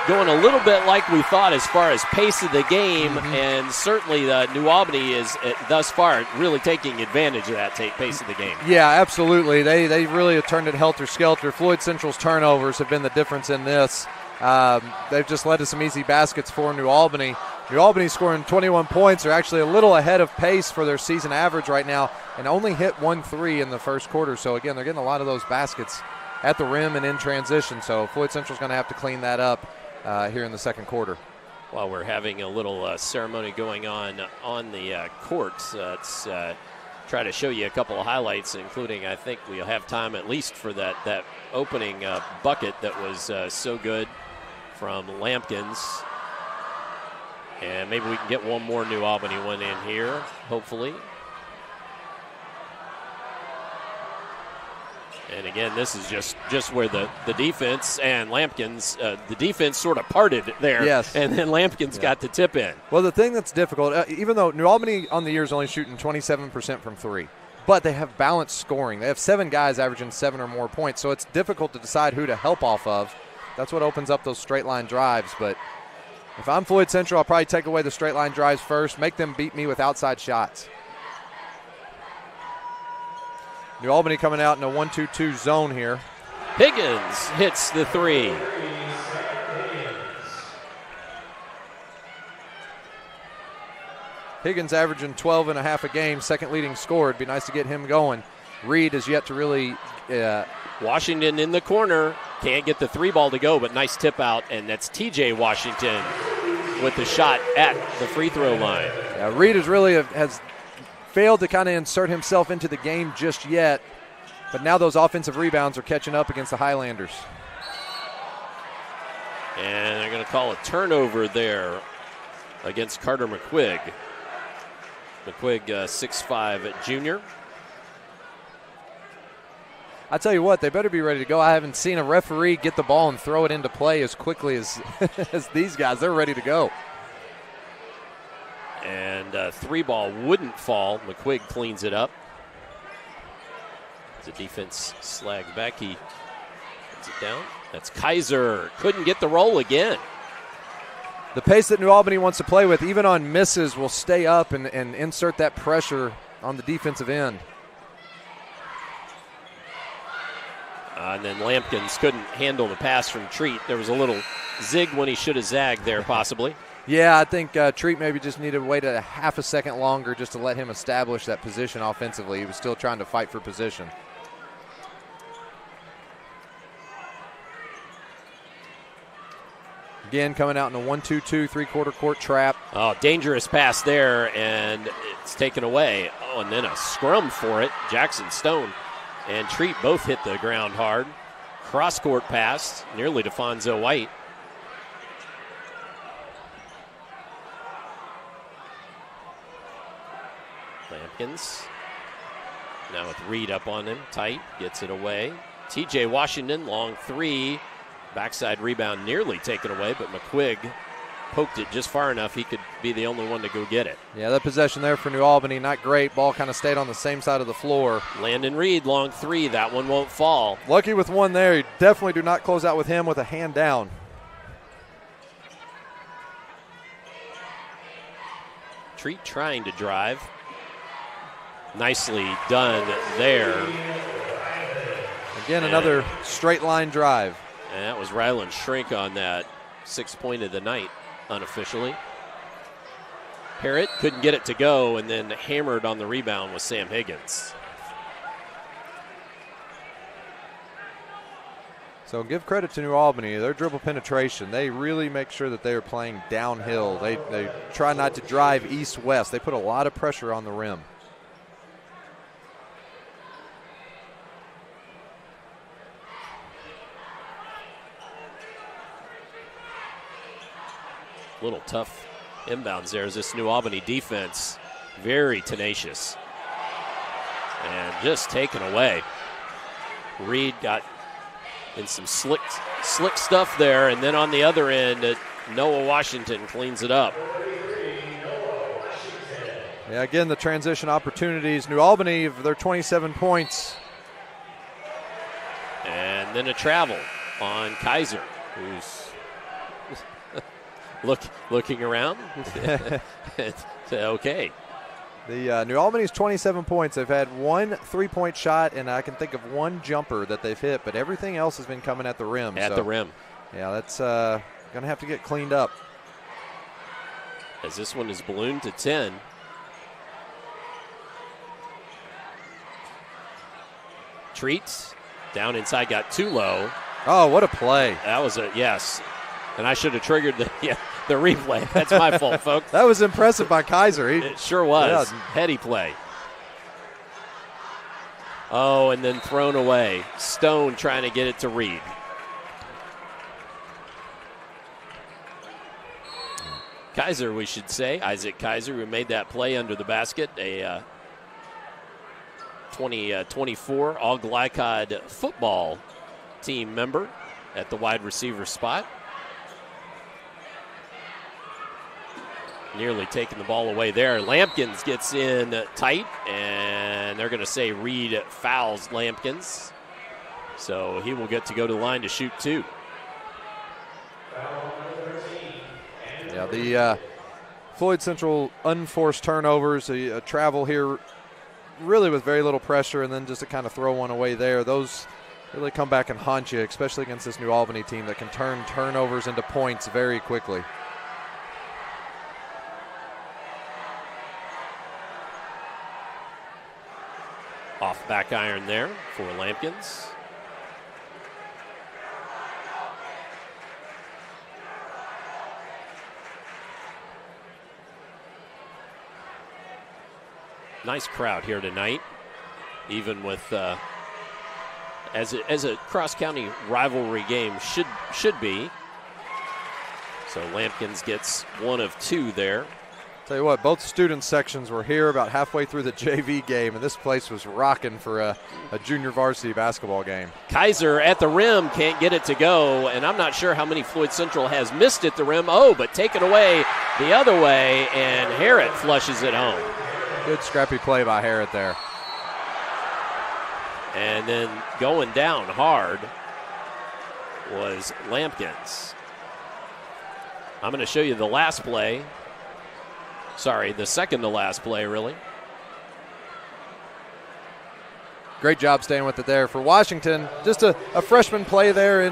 a little bit like we thought as far as pace of the game, and certainly New Albany is thus far really taking advantage of that pace of the game. Yeah, absolutely. They really have turned it helter-skelter. Floyd Central's turnovers have been the difference in this. They've just led to some easy baskets for New Albany. New Albany scoring 21 points. They're actually a little ahead of pace for their season average right now and only hit 1-3 in the first quarter. So, again, they're getting a lot of those baskets at the rim and in transition. So Floyd Central's going to have to clean that up here in the second quarter. While we're having a little ceremony going on the courts, let's try to show you a couple of highlights, including I think we'll have time at least for that opening bucket that was so good from Lampkins. And maybe we can get one more New Albany one in here, hopefully. And again, this is just where the defense and Lampkins, the defense sort of parted there. Yes. And then Lampkins got the tip in. Well, the thing that's difficult, even though New Albany on the year is only shooting 27% from three, but they have balanced scoring. They have 7 guys averaging 7 or more points, so it's difficult to decide who to help off of. That's what opens up those straight line drives. But if I'm Floyd Central, I'll probably take away the straight line drives first, make them beat me with outside shots. New Albany coming out in a 1-2-2 zone here. Higgins hits the three. Higgins averaging 12 and a half a game, second leading scorer. It'd be nice to get him going. Reed is yet to really Washington in the corner. Can't get the three ball to go, but nice tip out, and that's TJ Washington with the shot at the free throw line. Reed has failed to kind of insert himself into the game just yet, but now those offensive rebounds are catching up against the Highlanders. And they're going to call a turnover there against Carter McQuigg. McQuigg, 6'5" junior. I tell you what, they better be ready to go. I haven't seen a referee get the ball and throw it into play as quickly as these guys. They're ready to go. And three ball wouldn't fall. McQuigg cleans it up. The defense slags back. He puts it down. That's Kaiser. Couldn't get the roll again. The pace that New Albany wants to play with, even on misses, will stay up and insert that pressure on the defensive end. And then Lampkins couldn't handle the pass from Treat. There was a little zig when he should have zagged there, possibly. Yeah, I think Treat maybe just needed to wait a half a second longer just to let him establish that position offensively. He was still trying to fight for position. Again, coming out in a 1-2-2, three-quarter court trap. Oh, dangerous pass there, and it's taken away. Oh, and then a scrum for it. Jackson Stone and Treat both hit the ground hard. Cross-court pass, nearly to Fonzo White. Lampkins. Now with Reed up on him, tight, gets it away. TJ Washington, long three. Backside rebound nearly taken away, but McQuigg poked it just far enough he could be the only one to go get it. Yeah, that possession there for New Albany, not great. Ball kind of stayed on the same side of the floor. Landon Reed, long three. That one won't fall. Lucky with one there. You definitely do not close out with him with a hand down. Treat trying to drive. Nicely done there. Again, another straight line drive. And that was Ryland Shrink on that 6th point of the night, unofficially. Harrod couldn't get it to go, and then hammered on the rebound with Sam Higgins. So give credit to New Albany. Their dribble penetration, they really make sure that they are playing downhill. They try not to drive east-west. They put a lot of pressure on the rim. Little tough inbounds there as this New Albany defense, very tenacious. And just taken away. Reed got in some slick stuff there, and then on the other end, Noah Washington cleans it up. Yeah, again, the transition opportunities. New Albany, they're 27 points. And then a travel on Kaiser, who's looking around. Okay. The New Albany's 27 points. They've had one three-point shot, and I can think of one jumper that they've hit, but everything else has been coming at the rim. The rim. Yeah, that's going to have to get cleaned up. As this one is ballooned to 10. Treats down inside, got too low. Oh, what a play. That was yes. And I should have triggered the replay. That's my fault, folks. That was impressive by Kaiser. It sure was. Yeah. Heady play. Oh, and then thrown away. Stone trying to get it to Reed. Kaiser, we should say. Isaac Kaiser, who made that play under the basket. A 2024 All-Glycod football team member at the wide receiver spot. Nearly taking the ball away there. Lampkins gets in tight, and they're going to say Reed fouls Lampkins. So he will get to go to the line to shoot two. Yeah, the Floyd Central unforced turnovers, a travel here really with very little pressure, and then just to kind of throw one away there. Those really come back and haunt you, especially against this New Albany team that can turn turnovers into points very quickly. Off back iron there for Lampkins. Nice crowd here tonight, even with as a cross-county rivalry game should be. So Lampkins gets one of two there. Tell you what, both student sections were here about halfway through the JV game, and this place was rocking for a junior varsity basketball game. Kaiser at the rim can't get it to go, and I'm not sure how many Floyd Central has missed at the rim. Oh, but taken away the other way, and Harrod flushes it home. Good scrappy play by Harrod there. And then going down hard was Lampkins. I'm going to show you the last play. Sorry, the second to last play, really. Great job staying with it there for Washington. Just a freshman play there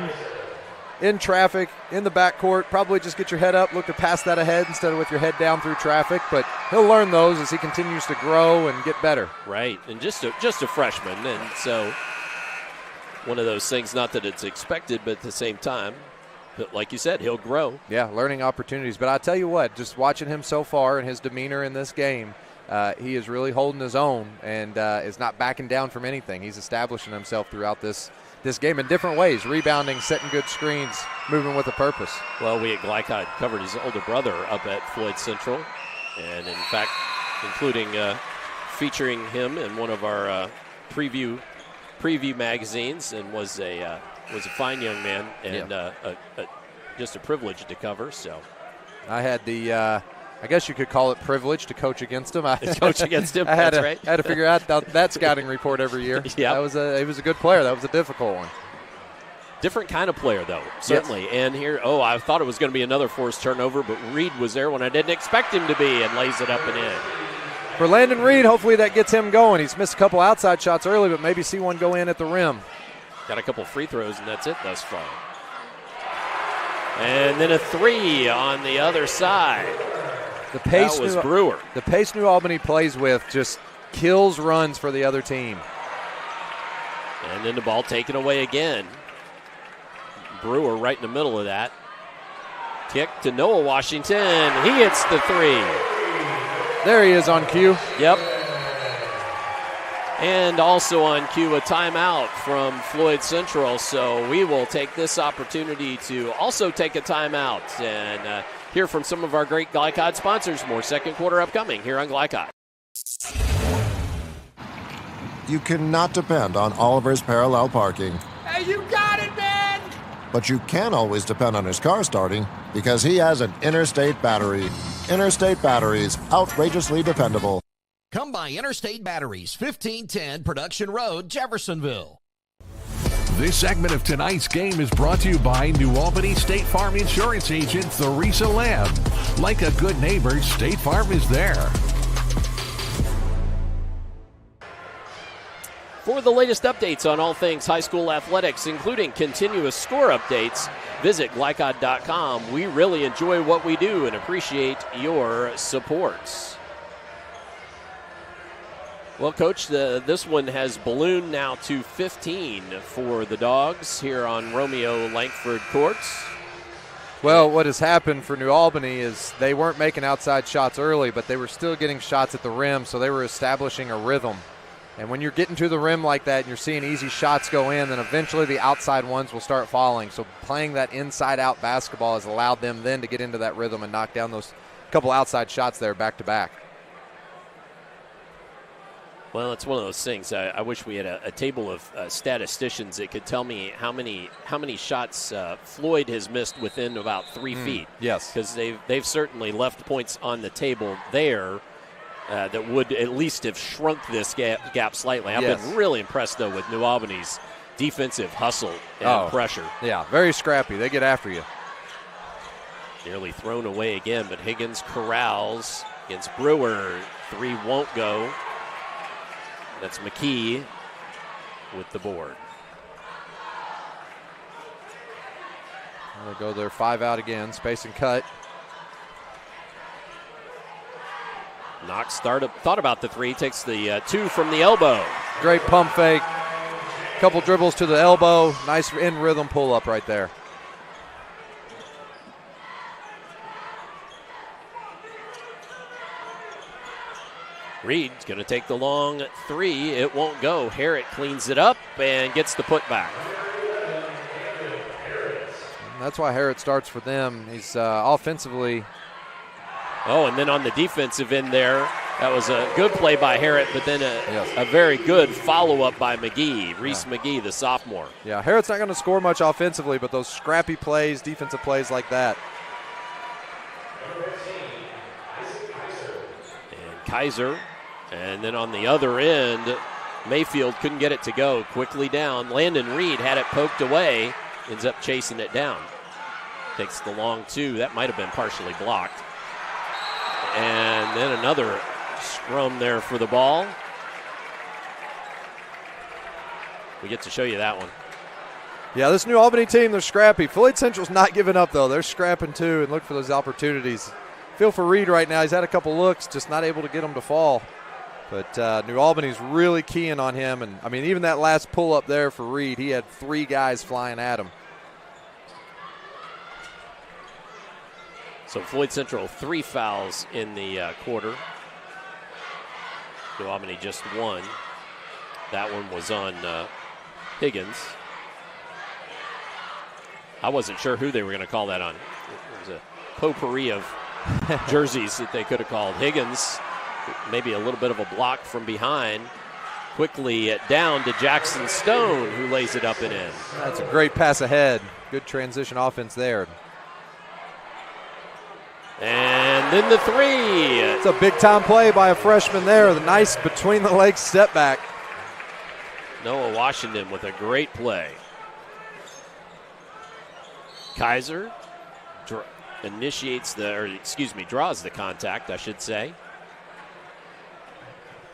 in traffic, in the backcourt. Probably just get your head up, look to pass that ahead instead of with your head down through traffic. But he'll learn those as he continues to grow and get better. Right, and just a freshman. And so one of those things, not that it's expected, but at the same time, like you said, he'll grow. Yeah, learning opportunities. But I tell you what, just watching him so far and his demeanor in this game, he is really holding his own and is not backing down from anything. He's establishing himself throughout this game in different ways, rebounding, setting good screens, moving with a purpose. Well, we at Glycod covered his older brother up at Floyd Central, and in fact, including featuring him in one of our preview magazines, and was a fine young man, and just a privilege to cover. So I had the I guess you could call it privilege to coach against him. Coach against him, that's right. I had to figure out that scouting report every year. Yeah, he was a good player. That was a difficult one. Different kind of player, though, certainly. Yes. And here, I thought it was going to be another forced turnover, but Reed was there when I didn't expect him to be, and lays it up and in. For Landon Reed, hopefully that gets him going. He's missed a couple outside shots early, but maybe see one go in at the rim. Got a couple free throws, and that's it thus far. And then a three on the other side. The pace that was Brewer. The pace New Albany plays with just kills runs for the other team. And then the ball taken away again. Brewer right in the middle of that. Kick to Noah Washington. He hits the three. There he is on cue. Yep. And also on cue, a timeout from Floyd Central. So we will take this opportunity to also take a timeout and hear from some of our great Glycod sponsors. More second quarter upcoming here on Glycod. You cannot depend on Oliver's parallel parking. Hey, you got it, man! But you can always depend on his car starting because he has an Interstate Battery. Interstate Batteries, outrageously dependable. Come by Interstate Batteries, 1510 Production Road, Jeffersonville. This segment of tonight's game is brought to you by New Albany State Farm Insurance Agent Theresa Lamb. Like a good neighbor, State Farm is there. For the latest updates on all things high school athletics, including continuous score updates, visit Glycod.com. We really enjoy what we do and appreciate your support. Well, Coach, this one has ballooned now to 15 for the Dogs here on Romeo Langford Courts. Well, what has happened for New Albany is they weren't making outside shots early, but they were still getting shots at the rim, so they were establishing a rhythm. And when you're getting to the rim like that and you're seeing easy shots go in, then eventually the outside ones will start falling. So playing that inside-out basketball has allowed them then to get into that rhythm and knock down those couple outside shots there back-to-back. Well, it's one of those things. I wish we had a table of statisticians that could tell me how many shots Floyd has missed within about 3 feet. Yes. Because they've certainly left points on the table there that would at least have shrunk this gap slightly. I've been really impressed, though, with New Albany's defensive hustle and pressure. Yeah, very scrappy. They get after you. Nearly thrown away again, but Higgins corrals against Brewer. Three won't go. That's McKee with the board. They go their 5 out again, space and cut. Knox thought about the three, takes the 2 from the elbow. Great pump fake. Couple dribbles to the elbow. Nice in rhythm pull up right there. Reed's going to take the long 3. It won't go. Harrett cleans it up and gets the putback. That's why Harrett starts for them. He's offensively. Oh, and then on the defensive end there, that was a good play by Harrett, but then a very good follow-up by McGee, Reese McGee, the sophomore. Yeah, Harrett's not going to score much offensively, but those scrappy plays, defensive plays like that. And Kaiser, and then on the other end, Mayfield couldn't get it to go. Quickly down. Landon Reed had it poked away, ends up chasing it down. Takes the long 2. That might have been partially blocked. And then another scrum there for the ball. We get to show you that one. Yeah, this New Albany team, they're scrappy. Floyd Central's not giving up, though. They're scrapping, too, and look for those opportunities. Feel for Reed right now. He's had a couple looks, just not able to get them to fall. But New Albany's really keying on him. And, I mean, even that last pull-up there for Reed, he had 3 guys flying at him. So Floyd Central 3 fouls in the quarter. New Albany just 1. That one was on Higgins. I wasn't sure who they were going to call that on. It was a potpourri of jerseys that they could have called. Higgins, maybe a little bit of a block from behind. Quickly down to Jackson Stone, who lays it up and in. That's a great pass ahead. Good transition offense there. And then the 3. It's a big-time play by a freshman there. The nice between-the-legs step back. Noah Washington with a great play. Kaiser draws the contact, I should say.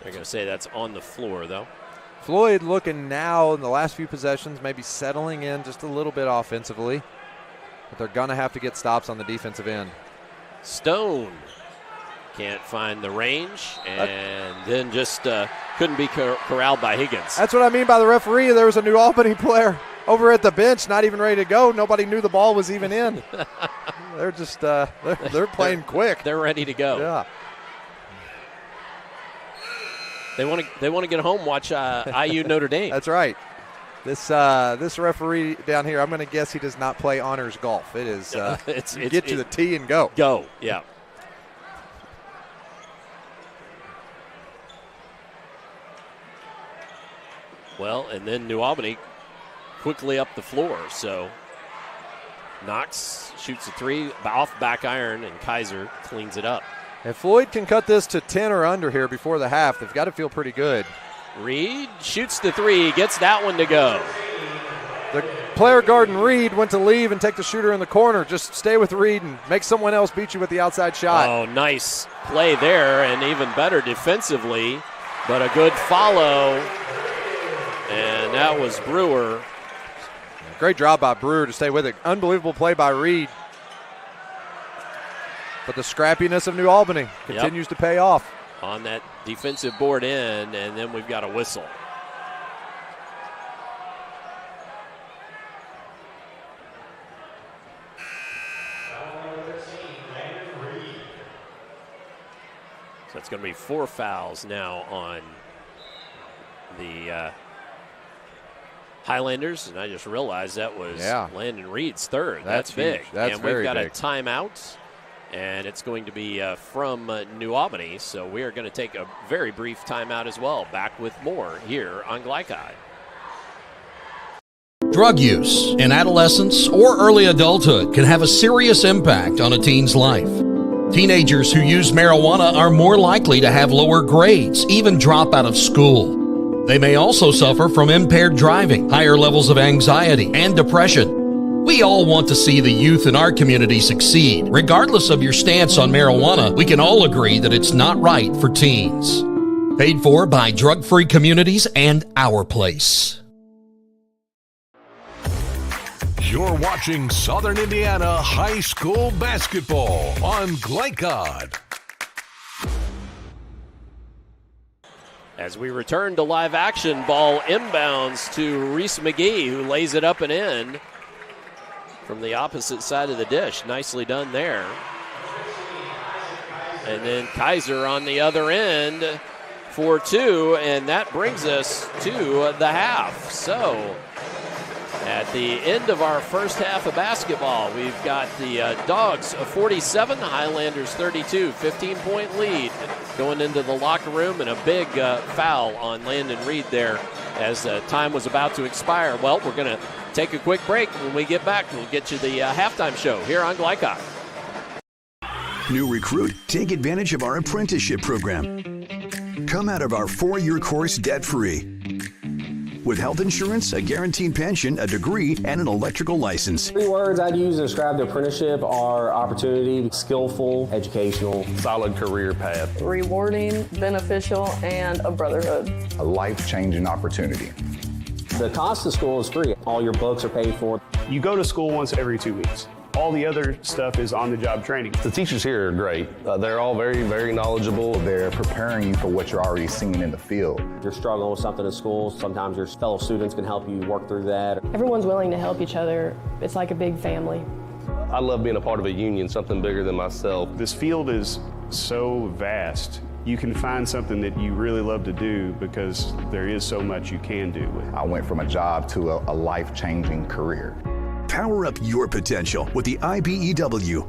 They're going to say that's on the floor, though. Floyd looking now in the last few possessions, maybe settling in just a little bit offensively. But they're going to have to get stops on the defensive end. Stone Can't find the range, and then just couldn't be corralled by Higgins. That's what I mean by the referee. There was a New Albany player over at the bench, not even ready to go. Nobody knew the ball was even in. They're just they're playing quick. They're ready to go. Yeah. They want to get home, watch IU Notre Dame. That's right. This referee down here, I'm going to guess he does not play honors golf. It is get to the tee and go. Go, yeah. Well, and then New Albany quickly up the floor. So Knox shoots a three off back iron, and Kaiser cleans it up. If Floyd can cut this to 10 or under here before the half, they've got to feel pretty good. Reed shoots the three, gets that one to go. The player guarding Reed went to leave and take the shooter in the corner. Just stay with Reed and make someone else beat you with the outside shot. Oh, nice play there, and even better defensively, but a good follow. And that was Brewer. Great job by Brewer to stay with it. Unbelievable play by Reed. But the scrappiness of New Albany continues to pay off. On that defensive board end, and then we've got a whistle. So it's going to be 4 fouls now on the Highlanders, and I just realized that was Landon Reed's third. That's big. That's and very we've got big. a timeout, and it's going to be from New Albany, so we are going to take a very brief timeout as well. Back with more here on Glycod. Drug use in adolescence or early adulthood can have a serious impact on a teen's life. Teenagers who use marijuana are more likely to have lower grades, even drop out of school. They may also suffer from impaired driving, higher levels of anxiety, and depression. We all want to see the youth in our community succeed. Regardless of your stance on marijuana, we can all agree that it's not right for teens. Paid for by Drug Free Communities and Our Place. You're watching Southern Indiana High School basketball on Glycod. As we return to live action, ball inbounds to Reese McGee, who lays it up and in from the opposite side of the dish. Nicely done there. And then Kaiser on the other end for 2, and that brings us to the half. So at the end of our first half of basketball, we've got the Dogs 47, the Highlanders 32, 15-point lead going into the locker room, and a big foul on Landon Reed there as time was about to expire. Well, we're going to take a quick break. When we get back, we'll get you the halftime show here on Glycod. New recruit, take advantage of our apprenticeship program. Come out of our 4-year course debt-free. With health insurance, a guaranteed pension, a degree, and an electrical license. 3 words I'd use to describe the apprenticeship are opportunity, skillful, educational, solid career path, rewarding, beneficial, and a brotherhood. A life-changing opportunity. The cost of school is free. All your books are paid for. You go to school once every 2 weeks. All the other stuff is on-the-job training. The teachers here are great. They're all very, very knowledgeable. They're preparing you for what you're already seeing in the field. If you're struggling with something at school, sometimes your fellow students can help you work through that. Everyone's willing to help each other. It's like a big family. I love being a part of a union, something bigger than myself. This field is so vast. You can find something that you really love to do because there is so much you can do with it. I went from a job to a life-changing career. Power up your potential with the IBEW.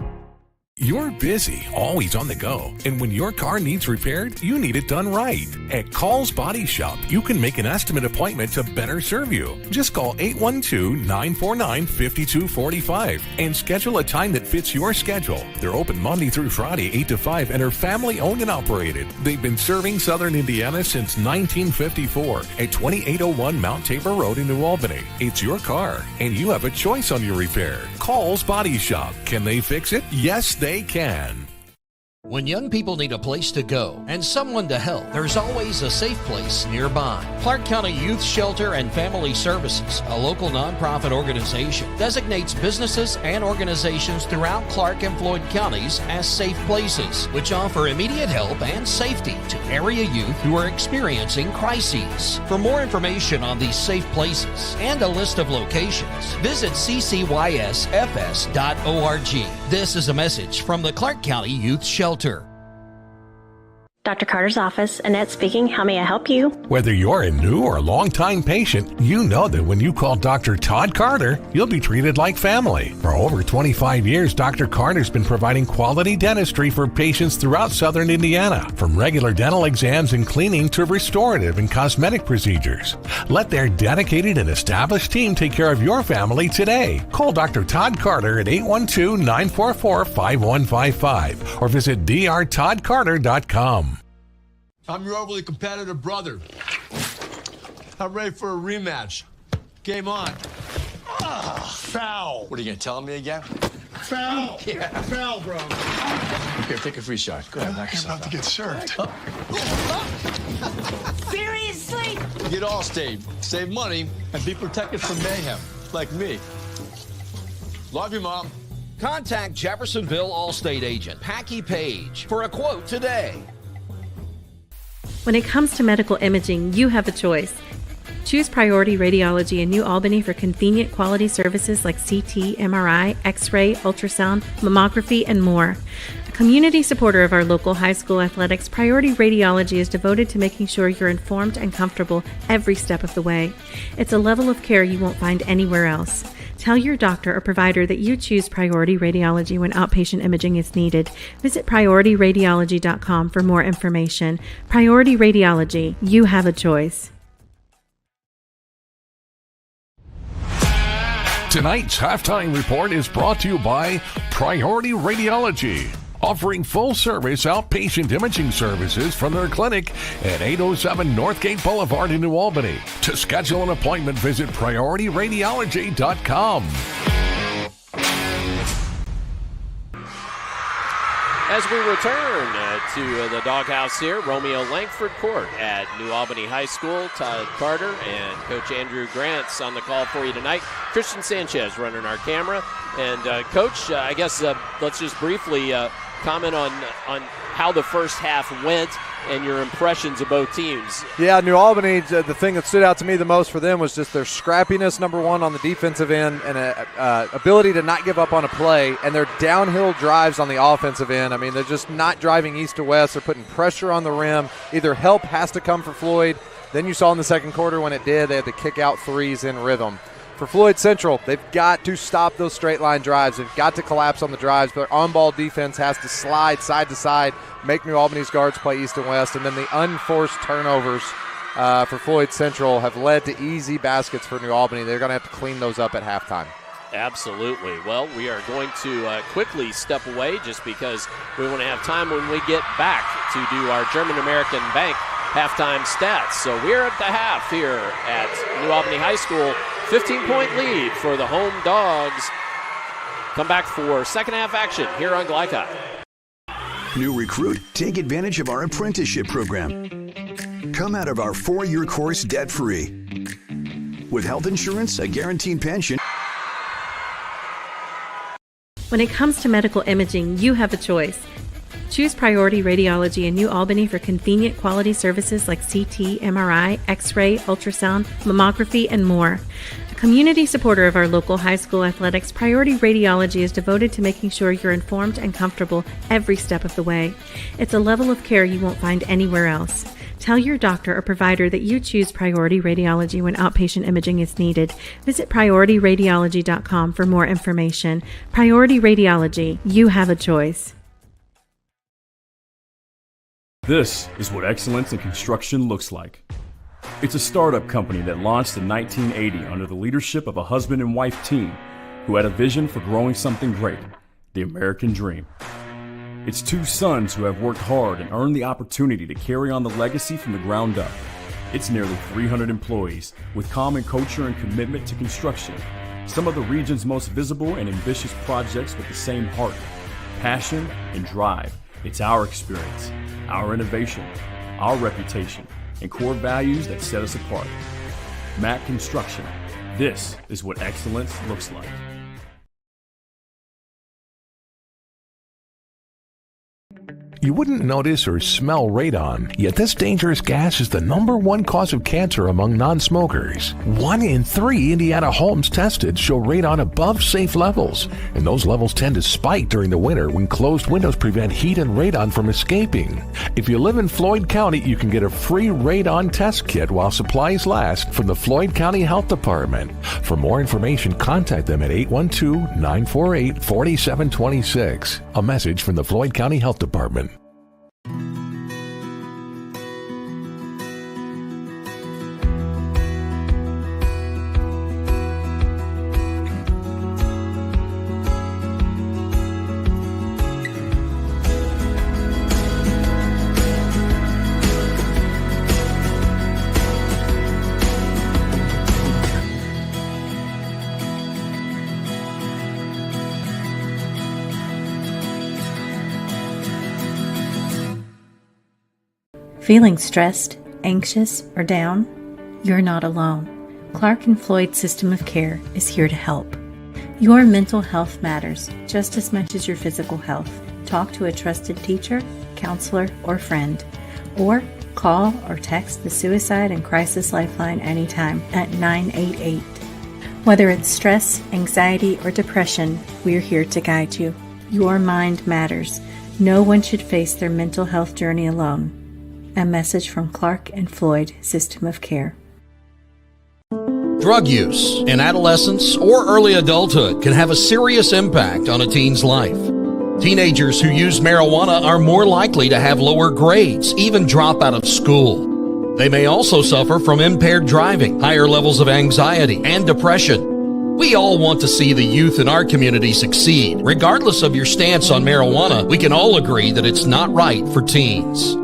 You're busy, always on the go, and when your car needs repaired, you need it done right. At Call's Body Shop, you can make an estimate appointment to better serve you. Just call 812-949-5245 and schedule a time that fits your schedule. They're open Monday through Friday, 8 to 5, and are family-owned and operated. They've been serving Southern Indiana since 1954 at 2801 Mount Tabor Road in New Albany. It's your car, and you have a choice on your repair. Call's Body Shop. Can they fix it? Yes, they can. When young people need a place to go and someone to help, there's always a safe place nearby. Clark County Youth Shelter and Family Services, a local nonprofit organization, designates businesses and organizations throughout Clark and Floyd counties as safe places, which offer immediate help and safety to area youth who are experiencing crises. For more information on these safe places and a list of locations, visit ccysfs.org. This is a message from the Clark County Youth Shelter. Dr. Carter's office, Annette speaking. How may I help you? Whether you're a new or long-time patient, you know that when you call Dr. Todd Carter, you'll be treated like family. For over 25 years, Dr. Carter's been providing quality dentistry for patients throughout southern Indiana, from regular dental exams and cleaning to restorative and cosmetic procedures. Let their dedicated and established team take care of your family today. Call Dr. Todd Carter at 812-944-5155 or visit drtoddcarter.com. I'm your overly competitive brother. I'm ready for a rematch. Game on. Foul. What are you going to tell me again? Foul. Yeah. Foul, bro. Here, take a free shot. Go ahead, knock yourself out. Get served. Seriously? Get Allstate. Save money and be protected from mayhem, like me. Love you, Mom. Contact Jeffersonville Allstate agent Packy Page for a quote today. When it comes to medical imaging, you have a choice. Choose Priority Radiology in New Albany for convenient quality services like CT, MRI, X-ray, ultrasound, mammography, and more. A community supporter of our local high school athletics, Priority Radiology is devoted to making sure you're informed and comfortable every step of the way. It's a level of care you won't find anywhere else. Tell your doctor or provider that you choose Priority Radiology when outpatient imaging is needed. Visit PriorityRadiology.com for more information. Priority Radiology, you have a choice. Tonight's halftime report is brought to you by Priority Radiology, offering full-service outpatient imaging services from their clinic at 807 Northgate Boulevard in New Albany. To schedule an appointment, visit PriorityRadiology.com. As we return to the doghouse here, Romeo Langford Court at New Albany High School. Todd Carter and Coach Andrew Grant's on the call for you tonight. Christian Sanchez running our camera. And Coach, I guess let's just briefly comment on how the first half went and your impressions of both teams. Yeah, New Albany, the thing that stood out to me the most for them was just their scrappiness, number one, on the defensive end, and ability to not give up on a play, and their downhill drives on the offensive end. I mean, they're just not driving east to west. They're putting pressure on the rim. Either help has to come for Floyd. Then you saw in the second quarter when it did, they had to kick out threes in rhythm. For Floyd Central, they've got to stop those straight line drives. They've got to collapse on the drives. Their on-ball defense has to slide side to side, make New Albany's guards play east and west, and then the unforced turnovers for Floyd Central have led to easy baskets for New Albany. They're going to have to clean those up at halftime. Absolutely. Well, we are going to quickly step away just because we want to have time when we get back to do our German American Bank halftime stats. So we're at the half here at New Albany High School. 15-point lead for the home dogs. Come back for second half action here on Glycott. New recruit, take advantage of our apprenticeship program. Come out of our 4-year course debt-free. With health insurance, a guaranteed pension. When it comes to medical imaging, you have a choice. Choose Priority Radiology in New Albany for convenient quality services like CT, MRI, X-ray, ultrasound, mammography, and more. A community supporter of our local high school athletics, Priority Radiology is devoted to making sure you're informed and comfortable every step of the way. It's a level of care you won't find anywhere else. Tell your doctor or provider that you choose Priority Radiology when outpatient imaging is needed. Visit PriorityRadiology.com for more information. Priority Radiology, you have a choice. This is what excellence in construction looks like. It's a startup company that launched in 1980 under the leadership of a husband and wife team who had a vision for growing something great, the American dream. It's two sons who have worked hard and earned the opportunity to carry on the legacy from the ground up. It's nearly 300 employees with common culture and commitment to construction. Some of the region's most visible and ambitious projects with the same heart, passion, and drive It's our experience, our innovation, our reputation, and core values that set us apart. Mack Construction. This is what excellence looks like. You wouldn't notice or smell radon, yet this dangerous gas is the #1 cause of cancer among non-smokers. 1 in 3 Indiana homes tested show radon above safe levels, and those levels tend to spike during the winter when closed windows prevent heat and radon from escaping. If you live in Floyd County, you can get a free radon test kit while supplies last from the Floyd County Health Department. For more information, contact them at 812-948-4726. A message from the Floyd County Health Department. Feeling stressed, anxious, or down? You're not alone. Clark and Floyd System of Care is here to help. Your mental health matters just as much as your physical health. Talk to a trusted teacher, counselor, or friend. Or call or text the Suicide and Crisis Lifeline anytime at 988. Whether it's stress, anxiety, or depression, we're here to guide you. Your mind matters. No one should face their mental health journey alone. A message from Clark and Floyd System of Care. Drug use in adolescence or early adulthood can have a serious impact on a teen's life. Teenagers who use marijuana are more likely to have lower grades, even drop out of school. They may also suffer from impaired driving, higher levels of anxiety, and depression. We all want to see the youth in our community succeed. Regardless of your stance on marijuana, we can all agree that it's not right for teens.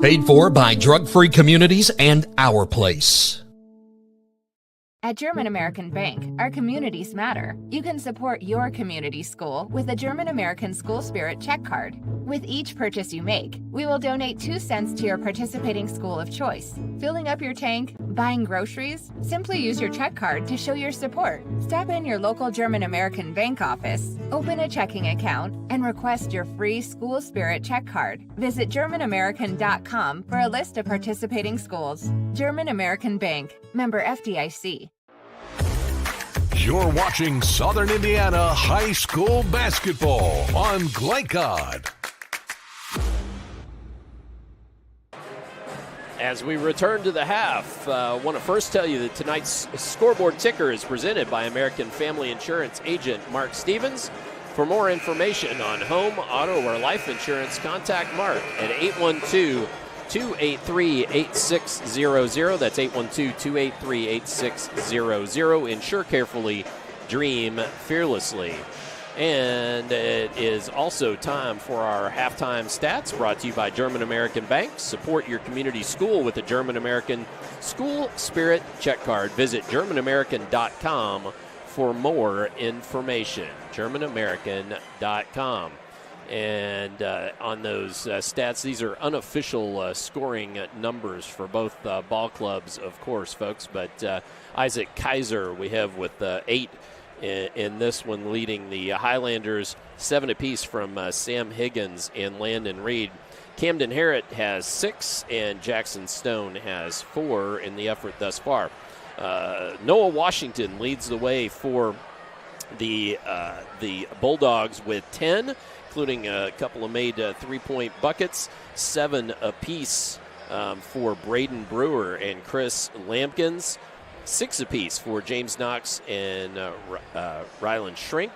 Paid for by Drug Free Communities and Our Place. At German American Bank, our communities matter. You can support your community school with a German American School Spirit check card. With each purchase you make, we will donate 2 cents to your participating school of choice. Filling up your tank, buying groceries? Simply use your check card to show your support. Stop in your local German American Bank office, open a checking account, and request your free School Spirit check card. Visit GermanAmerican.com for a list of participating schools. German American Bank, member FDIC. You're watching Southern Indiana High School basketball on Glycod. As we return to the half, I want to first tell you that tonight's scoreboard ticker is presented by American Family Insurance agent Mark Stevens. For more information on home, auto, or life insurance, contact Mark at 812-283-8600. That's 812-283-8600. Insure carefully, dream fearlessly. And it is also time for our halftime stats, brought to you by German American Bank. Support your community school with the German American School Spirit check card. Visit GermanAmerican.com for more information. GermanAmerican.com. And on those stats, these are unofficial scoring numbers for both ball clubs, of course, folks. But Isaac Kaiser we have with 8 in this one, leading the Highlanders 7 apiece from Sam Higgins and Landon Reed. Camden Harrod has 6, and Jackson Stone has 4 in the effort thus far. Noah Washington leads the way for the Bulldogs with 10, including a couple of made three-point buckets, 7 apiece for Braden Brewer and Chris Lampkins, 6 apiece for James Knox and Rylan Shrink,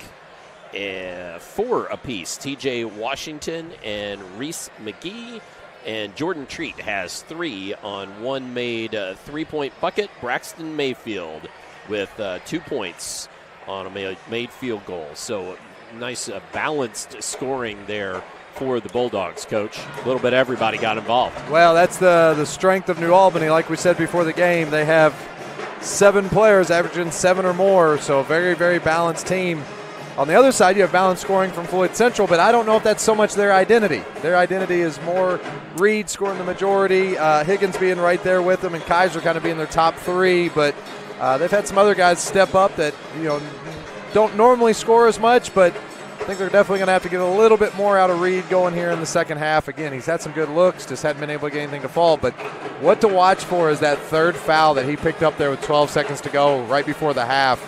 4 apiece TJ Washington and Reese McGee, and Jordan Treat has 3 on 1 made three-point bucket. Braxton Mayfield with 2 points on a made field goal. So nice balanced scoring there for the Bulldogs, Coach. A little bit everybody got involved. Well, that's the strength of New Albany. Like we said before the game, they have 7 players averaging 7 or more, so a very, very balanced team. On the other side, you have balanced scoring from Floyd Central, but I don't know if that's so much their identity. Their identity is more Reed scoring the majority, Higgins being right there with them, and Kaiser kind of being their top three. But they've had some other guys step up that don't normally score as much, but I think they're definitely going to have to get a little bit more out of Reed going here in the second half. Again, he's had some good looks, just hadn't been able to get anything to fall. But what to watch for is that third foul that he picked up there with 12 seconds to go right before the half.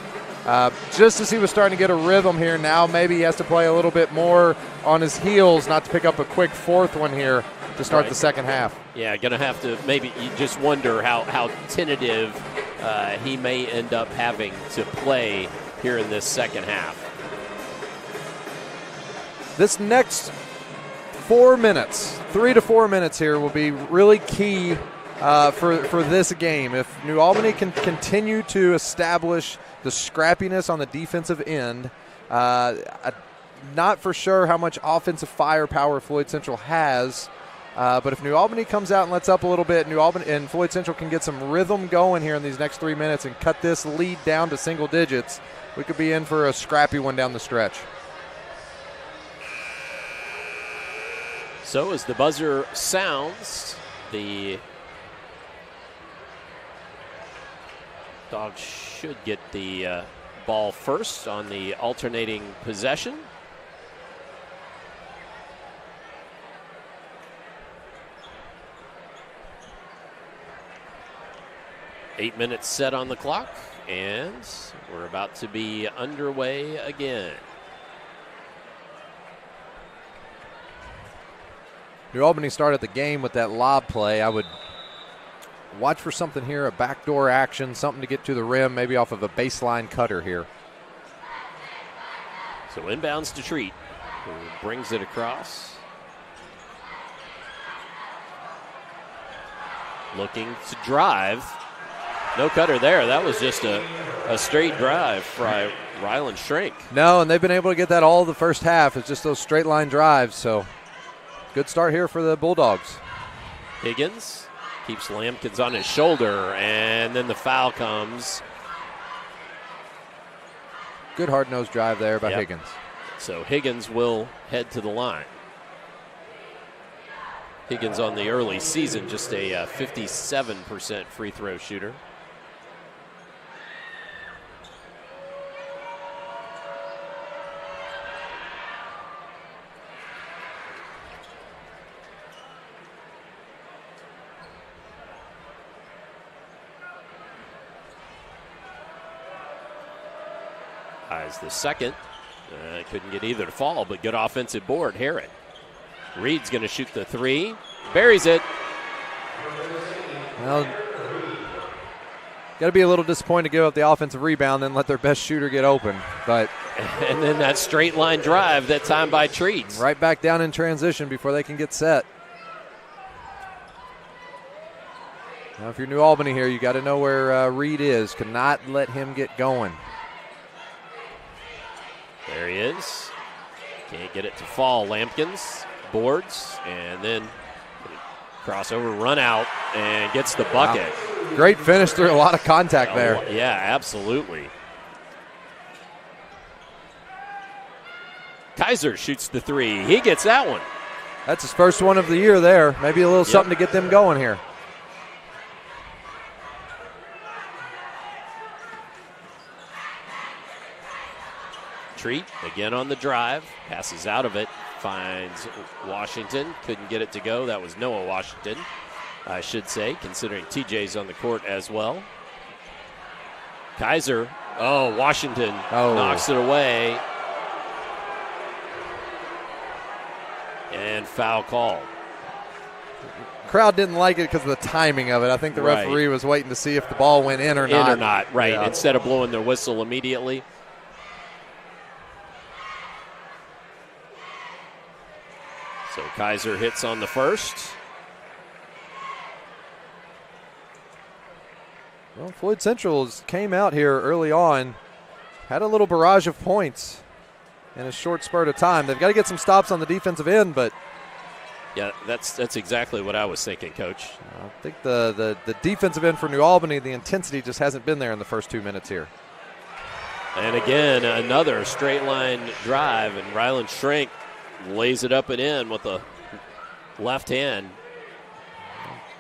Just as he was starting to get a rhythm here, now maybe he has to play a little bit more on his heels, not to pick up a quick fourth one here to start the second half. Yeah, going to have to maybe you just wonder how tentative he may end up having to play here in this second half. This next 4 minutes, 3 to 4 minutes here will be really key for this game. If New Albany can continue to establish the scrappiness on the defensive end, not for sure how much offensive firepower Floyd Central has, but if New Albany comes out and lets up a little bit, New Albany and Floyd Central can get some rhythm going here in these next 3 minutes and cut this lead down to single digits, we could be in for a scrappy one down the stretch. So as the buzzer sounds, the Dogs should get the ball first on the alternating possession. Eight minutes set on the clock, and we're about to be underway again. New Albany started the game with that lob play. I would watch for something here, a backdoor action, something to get to the rim, maybe off of a baseline cutter here. So inbounds to Treat, who brings it across. Looking to drive. No cutter there. That was just a straight drive by Ryland Shrink. No, and they've been able to get that all the first half. It's just those straight line drives, so good start here for the Bulldogs. Higgins keeps Lampkins on his shoulder, and then the foul comes. Good hard-nosed drive there by Higgins. So Higgins will head to the line. Higgins on the early season, just a 57% free throw shooter. As the second, couldn't get either to fall, but good offensive board. Herod. Reed's going to shoot the three, buries it. Well, got to be a little disappointed to give up the offensive rebound and let their best shooter get open. But and then that straight line drive, that time by Treats. Right back down in transition before they can get set. Now, if you're New Albany here, you got to know where Reed is. Cannot let him get going. There he is. Can't get it to fall. Lampkins boards, and then crossover, run out, and gets the bucket. Wow. Great finish through a lot of contact there. Yeah, absolutely. Kaiser shoots the three. He gets that one. That's his first one of the year there. Maybe a little something to get them going here. Treat again on the drive, passes out of it, finds Washington, couldn't get it to go. That was Noah Washington, I should say, considering TJ's on the court as well. Kaiser, Washington knocks it away. And foul call. Crowd didn't like it because of the timing of it. I think the referee was waiting to see if the ball went in or not. Right, yeah. Instead of blowing their whistle immediately. So Kaiser hits on the first. Well, Floyd Central came out here early on, had a little barrage of points in a short spurt of time. They've got to get some stops on the defensive end, but yeah, that's exactly what I was thinking, Coach. I think the defensive end for New Albany, the intensity just hasn't been there in the first 2 minutes here. And again, another straight line drive, and Ryland Shrink lays it up and in with the left hand.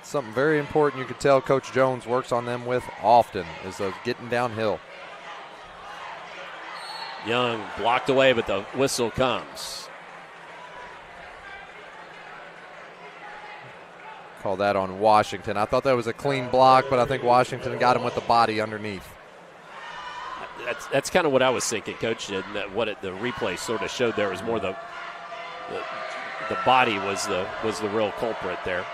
Something very important you could tell Coach Jones works on them with often is those getting downhill. Young blocked away, but the whistle comes. Call that on Washington. I thought that was a clean block, but I think Washington got him with the body underneath. That's kind of what I was thinking, Coach. And that the replay sort of showed there was more the body was the real culprit there.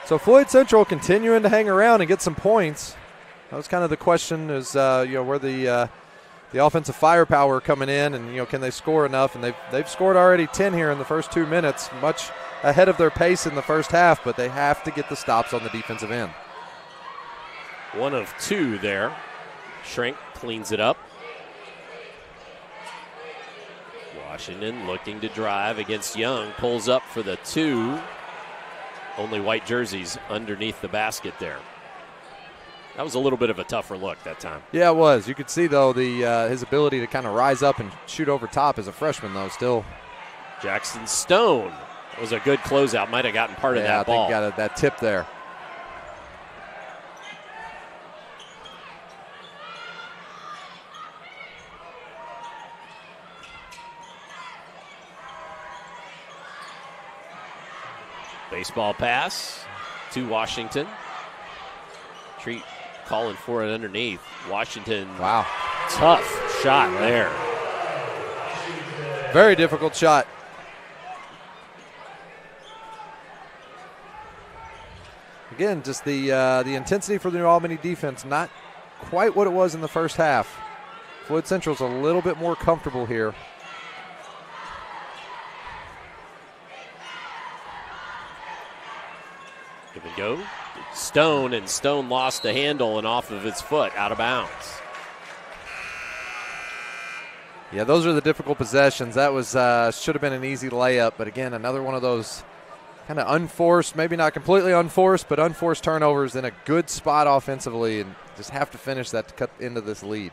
So Floyd Central continuing to hang around and get some points. That was kind of the question: is where the offensive firepower coming in, and can they score enough? And they've scored already 10 here in the first 2 minutes, much ahead of their pace in the first half. But they have to get the stops on the defensive end. 1 of 2 there. Shrink cleans it up. Washington looking to drive against Young. Pulls up for the 2. Only white jerseys underneath the basket there. That was a little bit of a tougher look that time. Yeah, it was. You could see, though, his ability to kind of rise up and shoot over top as a freshman, though, still. Jackson Stone. That was a good closeout. Might have gotten part of that ball. I think got that tip there. Baseball pass to Washington. Treat calling for it underneath. Washington. Wow. Tough shot there. Very difficult shot. Again, just the intensity for the New Albany defense, not quite what it was in the first half. Floyd Central's a little bit more comfortable here. Give and go. Stone, and Stone lost the handle and off of his foot, out of bounds. Yeah, those are the difficult possessions. That was should have been an easy layup, but again, another one of those kind of unforced, maybe not completely unforced, but unforced turnovers in a good spot offensively, and just have to finish that to cut into this lead.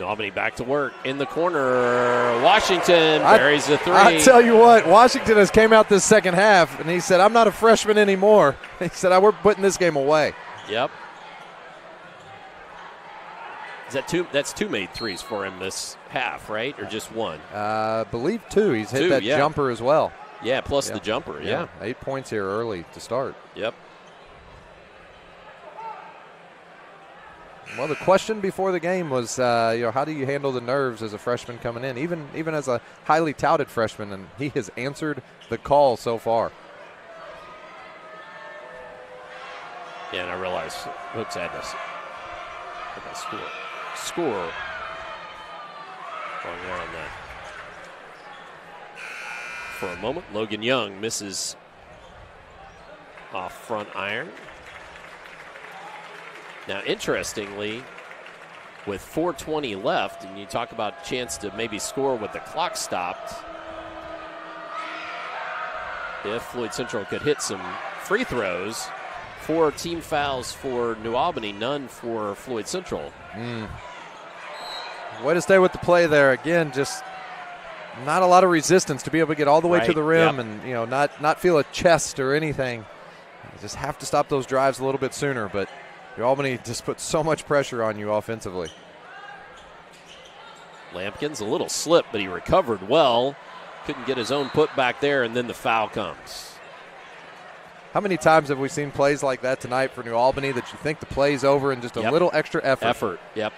Albany back to work in the corner. Washington buries the 3. I tell you what, Washington has came out this second half, and he said, I'm not a freshman anymore. He said, we're putting this game away. Yep. Is that 2? That's 2 made threes for him this half, right? Or just 1? I believe 2. He's hit that jumper as well. Yeah, plus the jumper, yeah. 8 points here early to start. Yep. Well, the question before the game was, how do you handle the nerves as a freshman coming in, even as a highly touted freshman, and he has answered the call so far. Yeah, and I realize Hooks had this. Score. Going there on that. For a moment, Logan Young misses off front iron. Now, interestingly, with 4:20 left, and you talk about chance to maybe score with the clock stopped, if Floyd Central could hit some free throws, 4 team fouls for New Albany, none for Floyd Central. Way to stay with the play there. Again, just not a lot of resistance to be able to get all the way to the rim and not feel a chest or anything. You just have to stop those drives a little bit sooner, but New Albany just put so much pressure on you offensively. Lampkins, a little slip, but he recovered well. Couldn't get his own putback there, and then the foul comes. How many times have we seen plays like that tonight for New Albany that you think the play's over and just a little extra effort? Yep.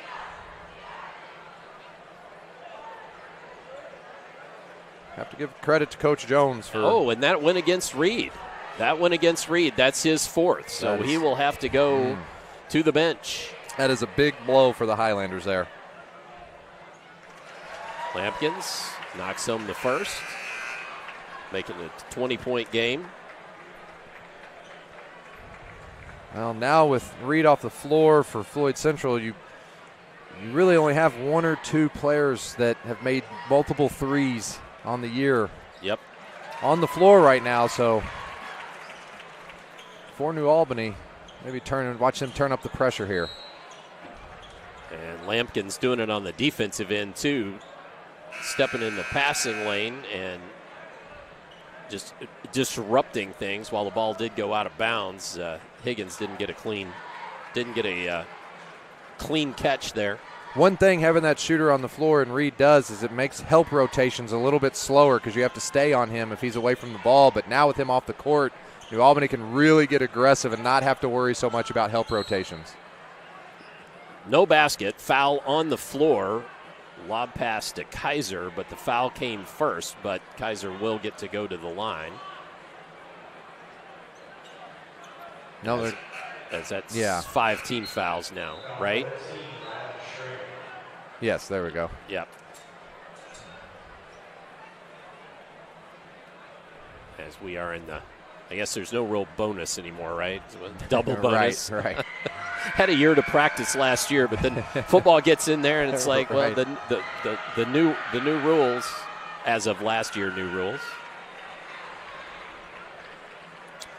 Have to give credit to Coach Jones for. Oh, and that went against Reed. That's his 4th, so he will have to go to the bench. That is a big blow for the Highlanders there. Lampkins knocks home the first, making it a 20-point game. Well, now with Reed off the floor for Floyd Central, you You really only have one or two players that have made multiple threes on the year. Yep. On the floor right now, so for New Albany, maybe watch them turn up the pressure here. And Lampkin's doing it on the defensive end too, stepping in the passing lane and just disrupting things while the ball did go out of bounds. Higgins didn't get a clean catch there. One thing having that shooter on the floor and Reed does is it makes help rotations a little bit slower because you have to stay on him if he's away from the ball. But now with him off the court, New Albany can really get aggressive and not have to worry so much about help rotations. No basket, foul on the floor. Lob pass to Kaiser, but the foul came first, but Kaiser will get to go to the line. No, that's yeah. 5 team fouls now, right? Yes, there we go. Yep. As we are in the, I guess there's no real bonus anymore, right? Double bonus. Right. Had a year to practice last year, but then football gets in there, and it's like, well, the new rules, as of last year, new rules.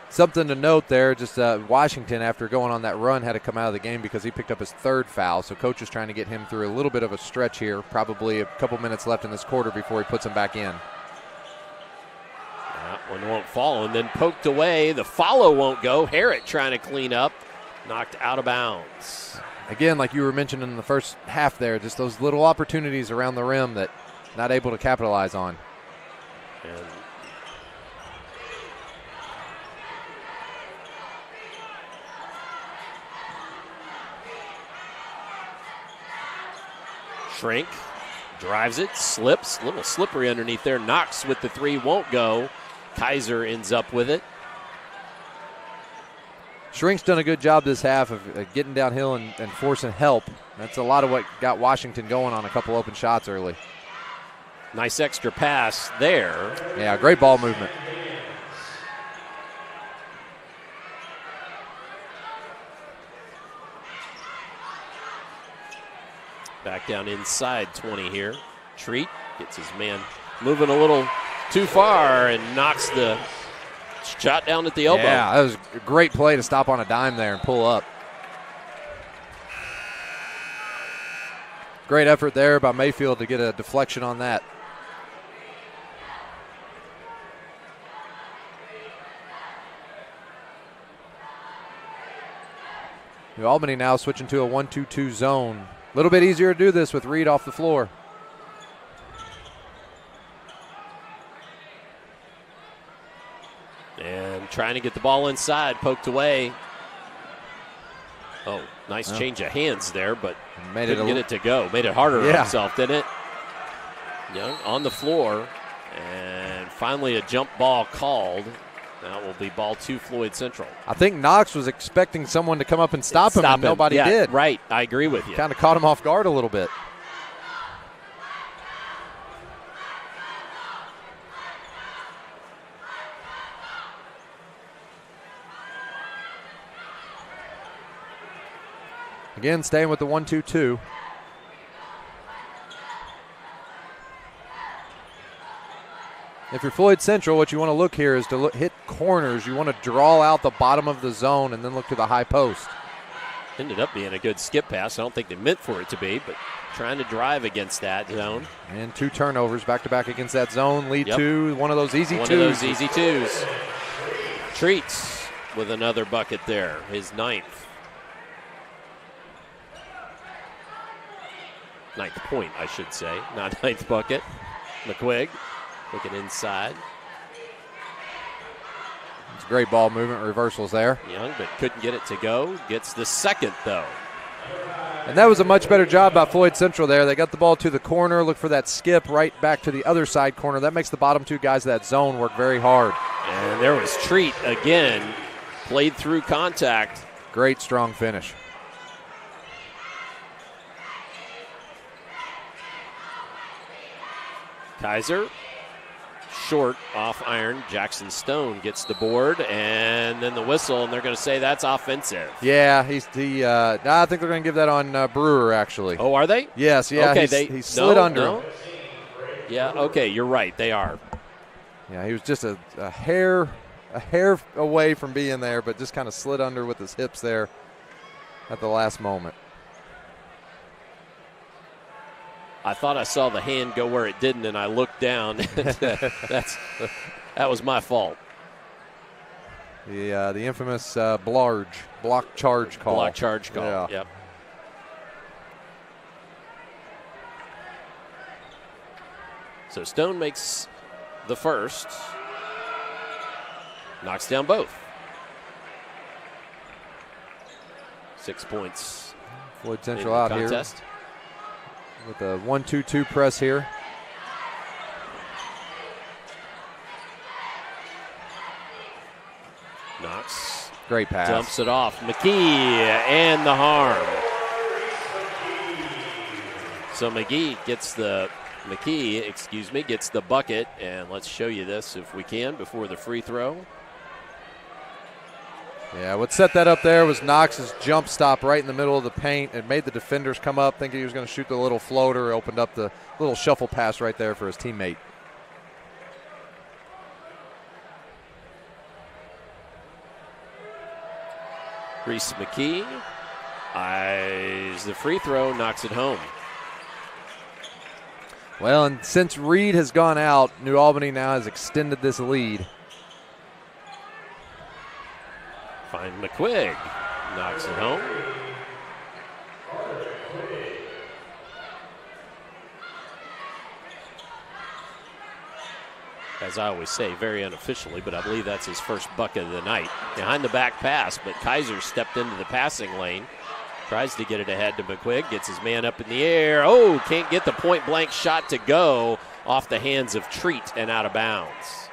Something to note there, just Washington, after going on that run, had to come out of the game because he picked up his 3rd foul. So coach is trying to get him through a little bit of a stretch here, probably a couple minutes left in this quarter before he puts him back in. That one won't follow, and then poked away. The follow won't go. Harrett trying to clean up, knocked out of bounds. Again, like you were mentioning in the first half there, just those little opportunities around the rim that not able to capitalize on. And Shrink drives it, slips, a little slippery underneath there. Knox with the 3, won't go. Kaiser ends up with it. Shrink's done a good job this half of getting downhill and forcing help. That's a lot of what got Washington going on a couple open shots early. Nice extra pass there. Yeah, great ball movement. Back down inside 20 here. Treat gets his man moving a little too far and knocks the shot down at the elbow. Yeah, that was a great play to stop on a dime there and pull up. Great effort there by Mayfield to get a deflection on that. New Albany now switching to a 1-2-2 zone. A little bit easier to do this with Reed off the floor. And trying to get the ball inside, poked away. Oh, nice change of hands there, but couldn't get it to go. Made it harder on himself, didn't it? Young on the floor, and finally a jump ball called. That will be ball 2 Floyd Central. I think Knox was expecting someone to come up and stop him, and nobody did. Right, I agree with you. Kind of caught him off guard a little bit. Again, staying with the 1-2-2. If you're Floyd Central, what you want to look here is to hit corners. You want to draw out the bottom of the zone and then look to the high post. Ended up being a good skip pass. I don't think they meant for it to be, but trying to drive against that zone. And 2 turnovers back-to-back against that zone lead to one of those easy twos. One of those easy twos. Treats with another bucket there, his 9th. 9th point, I should say, not 9th bucket. McQuigg looking inside. It's great ball movement, reversals there. Young, but couldn't get it to go. Gets the 2nd, though. And that was a much better job by Floyd Central there. They got the ball to the corner, look for that skip right back to the other side corner. That makes the bottom 2 guys of that zone work very hard. And there was Treat again, played through contact. Great strong finish. Kaiser short off iron. Jackson Stone gets the board, and then the whistle, and they're going to say that's offensive. Yeah, I think they're going to give that on Brewer, actually. Oh, are they? Yes, yeah. Okay, he slid under him. Yeah, okay, you're right. They are. Yeah, he was just a hair away from being there, but just kind of slid under with his hips there at the last moment. I thought I saw the hand go where it didn't, and I looked down. That was my fault. The infamous block charge call. Block charge call, yeah. Yep. So Stone makes the first. Knocks down both. 6 points. Floyd Central out contest. here with a 1-2-2 press here. Knox. Great pass. Dumps it off. McKee and the harm. So McKee gets the bucket, and let's show you this if we can before the free throw. Yeah, what set that up there was Knox's jump stop right in the middle of the paint. It made the defenders come up thinking he was going to shoot the little floater. Opened up the little shuffle pass right there for his teammate. Reese McKee eyes the free throw, knocks it home. Well, and since Reed has gone out, New Albany now has extended this lead. Find McQuigg, knocks it home. As I always say, very unofficially, but I believe that's his first bucket of the night. Behind the back pass, but Kaiser stepped into the passing lane. Tries to get it ahead to McQuigg, gets his man up in the air. Oh, can't get the point-blank shot to go off the hands of Treat and out of bounds.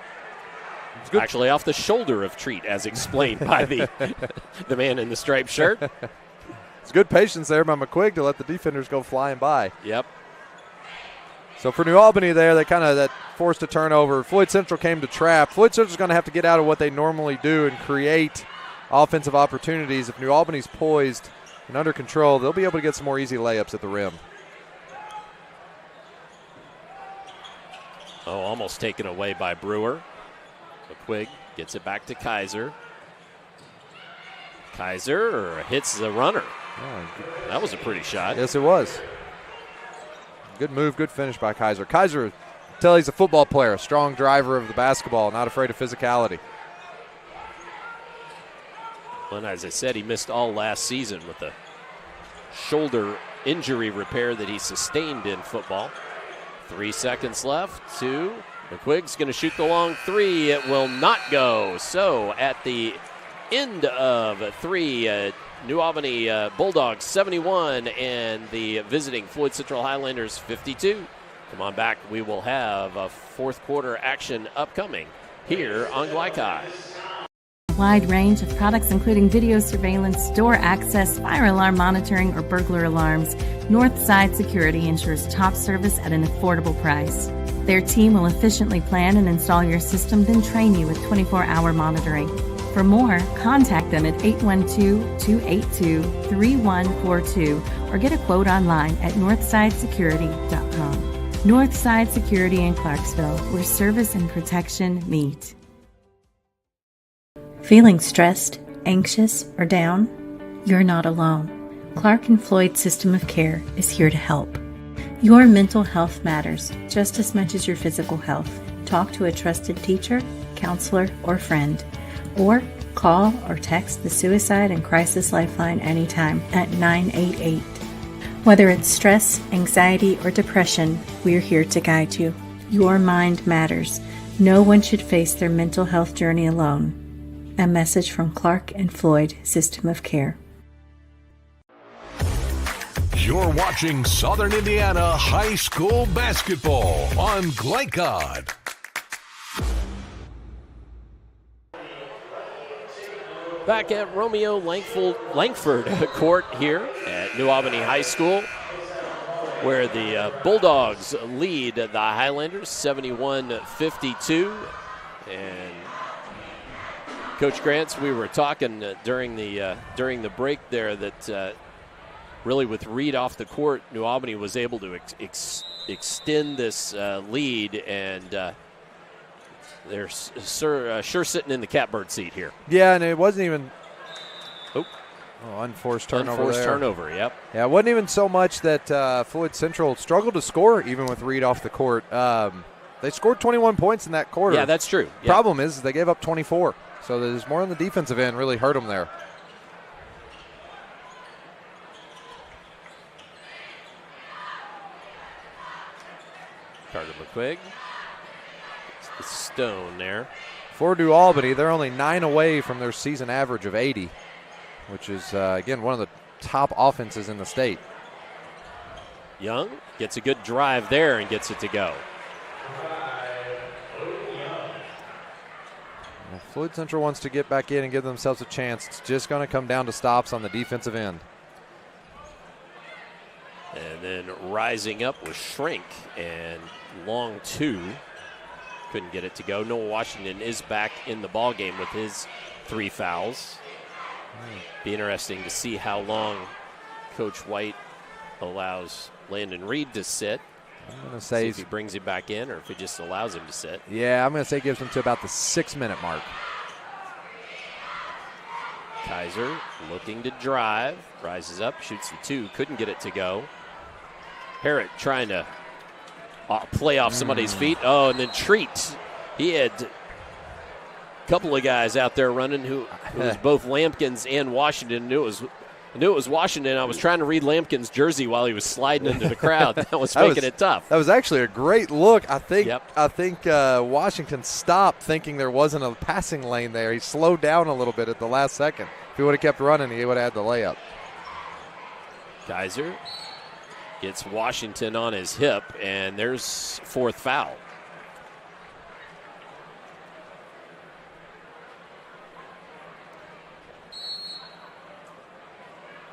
Actually, off the shoulder of Treat, as explained by the man in the striped shirt. It's good patience there by McQuigg to let the defenders go flying by. Yep. So for New Albany there, that forced a turnover. Floyd Central came to trap. Floyd Central's going to have to get out of what they normally do and create offensive opportunities. If New Albany's poised and under control, they'll be able to get some more easy layups at the rim. Oh, almost taken away by Brewer. McQuigg gets it back to Kaiser. Kaiser hits the runner. Oh, that was a pretty shot. Yes, it was. Good move, good finish by Kaiser. Kaiser, tell he's a football player, a strong driver of the basketball, not afraid of physicality. Well, as I said, he missed all last season with the shoulder injury repair that he sustained in football. 3 seconds left. McQuigg's going to shoot the long three. It will not go. So at the end of three, New Albany Bulldogs 71 and the visiting Floyd Central Highlanders 52. Come on back. We will have a fourth quarter action upcoming here on Glycod. Wide range of products including video surveillance, door access, fire alarm monitoring, or burglar alarms. Northside Security ensures top service at an affordable price. Their team will efficiently plan and install your system, then train you with 24-hour monitoring. For more, contact them at 812-282-3142 or get a quote online at northsidesecurity.com. Northside Security in Clarksville, where service and protection meet. Feeling stressed, anxious, or down? You're not alone. Clark and Floyd System of Care is here to help. Your mental health matters just as much as your physical health. Talk to a trusted teacher, counselor, or friend. Or call or text the Suicide and Crisis Lifeline anytime at 988. Whether it's stress, anxiety, or depression, we're here to guide you. Your mind matters. No one should face their mental health journey alone. A message from Clark and Floyd System of Care. You're watching Southern Indiana High School basketball on Glycod. Back at Romeo Langford Court here at New Albany High School. where the Bulldogs lead the Highlanders 71-52. And Coach Grants, we were talking during the break there that really with Reed off the court, New Albany was able to extend this lead, and they're sure sitting in the catbird seat here. Yeah, and it wasn't even unforced turnover. Unforced turnover, yep. Yeah, it wasn't even so much that Floyd Central struggled to score even with Reed off the court. They scored 21 points in that quarter. Yeah, that's true. Yep. Problem is they gave up 24, so there's more on the defensive end really hurt them there. Carter McQuigg. It's the stone there. For New Albany, they're only 9 away from their season average of 80, which is, again, one of the top offenses in the state. Young gets a good drive there and gets it to go. Floyd Central wants to get back in and give themselves a chance. It's just going to come down to stops on the defensive end. And then rising up was Shrink, and long two. Couldn't get it to go. Noah Washington is back in the ball game with his 3 fouls. Be interesting to see how long Coach White allows Landon Reed to sit. I'm going to say if he brings him back in or if he just allows him to sit. Yeah, I'm going to say gives him to about the 6-minute mark. Kaiser looking to drive, rises up, shoots the 2, couldn't get it to go. Harrod trying to play off somebody's feet. Oh, and then Treat. He had a couple of guys out there running who was both Lampkins and Washington. I knew it was Washington. I was trying to read Lampkin's jersey while he was sliding into the crowd. That was making it tough. That was actually a great look. I think Washington stopped thinking there wasn't a passing lane there. He slowed down a little bit at the last second. If he would have kept running, he would have had the layup. Kaiser gets Washington on his hip, and there's 4th foul.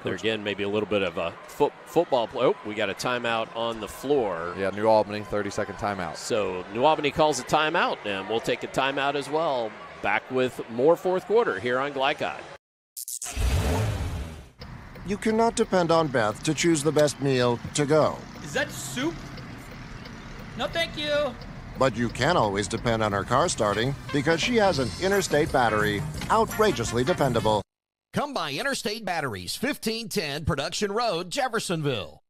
There again, maybe a little bit of a football play. Oh, we got a timeout on the floor. Yeah, New Albany, 30-second timeout. So New Albany calls a timeout, and we'll take a timeout as well. Back with more 4th quarter here on Glycod. You cannot depend on Beth to choose the best meal to go. Is that soup? No, thank you. But you can always depend on her car starting because she has an Interstate Battery. Outrageously dependable. Come by Interstate Batteries, 1510 Production Road, Jeffersonville.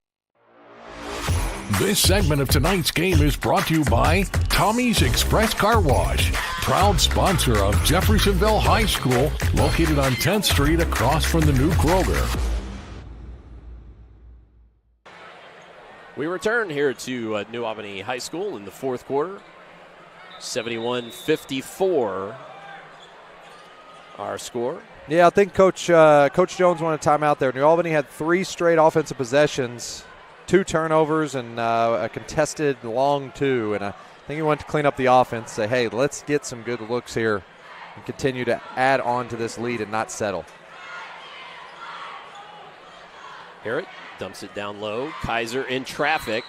This segment of tonight's game is brought to you by Tommy's Express Car Wash, proud sponsor of Jeffersonville High School, located on 10th Street across from the new Kroger. We return here to New Albany High School in the 4th quarter. 71-54 our score. Yeah, I think Coach Jones wanted a timeout there. New Albany had 3 straight offensive possessions, 2 turnovers, and a contested long 2. And I think he wanted to clean up the offense, say, hey, let's get some good looks here and continue to add on to this lead and not settle. Harrod dumps it down low. Kaiser in traffic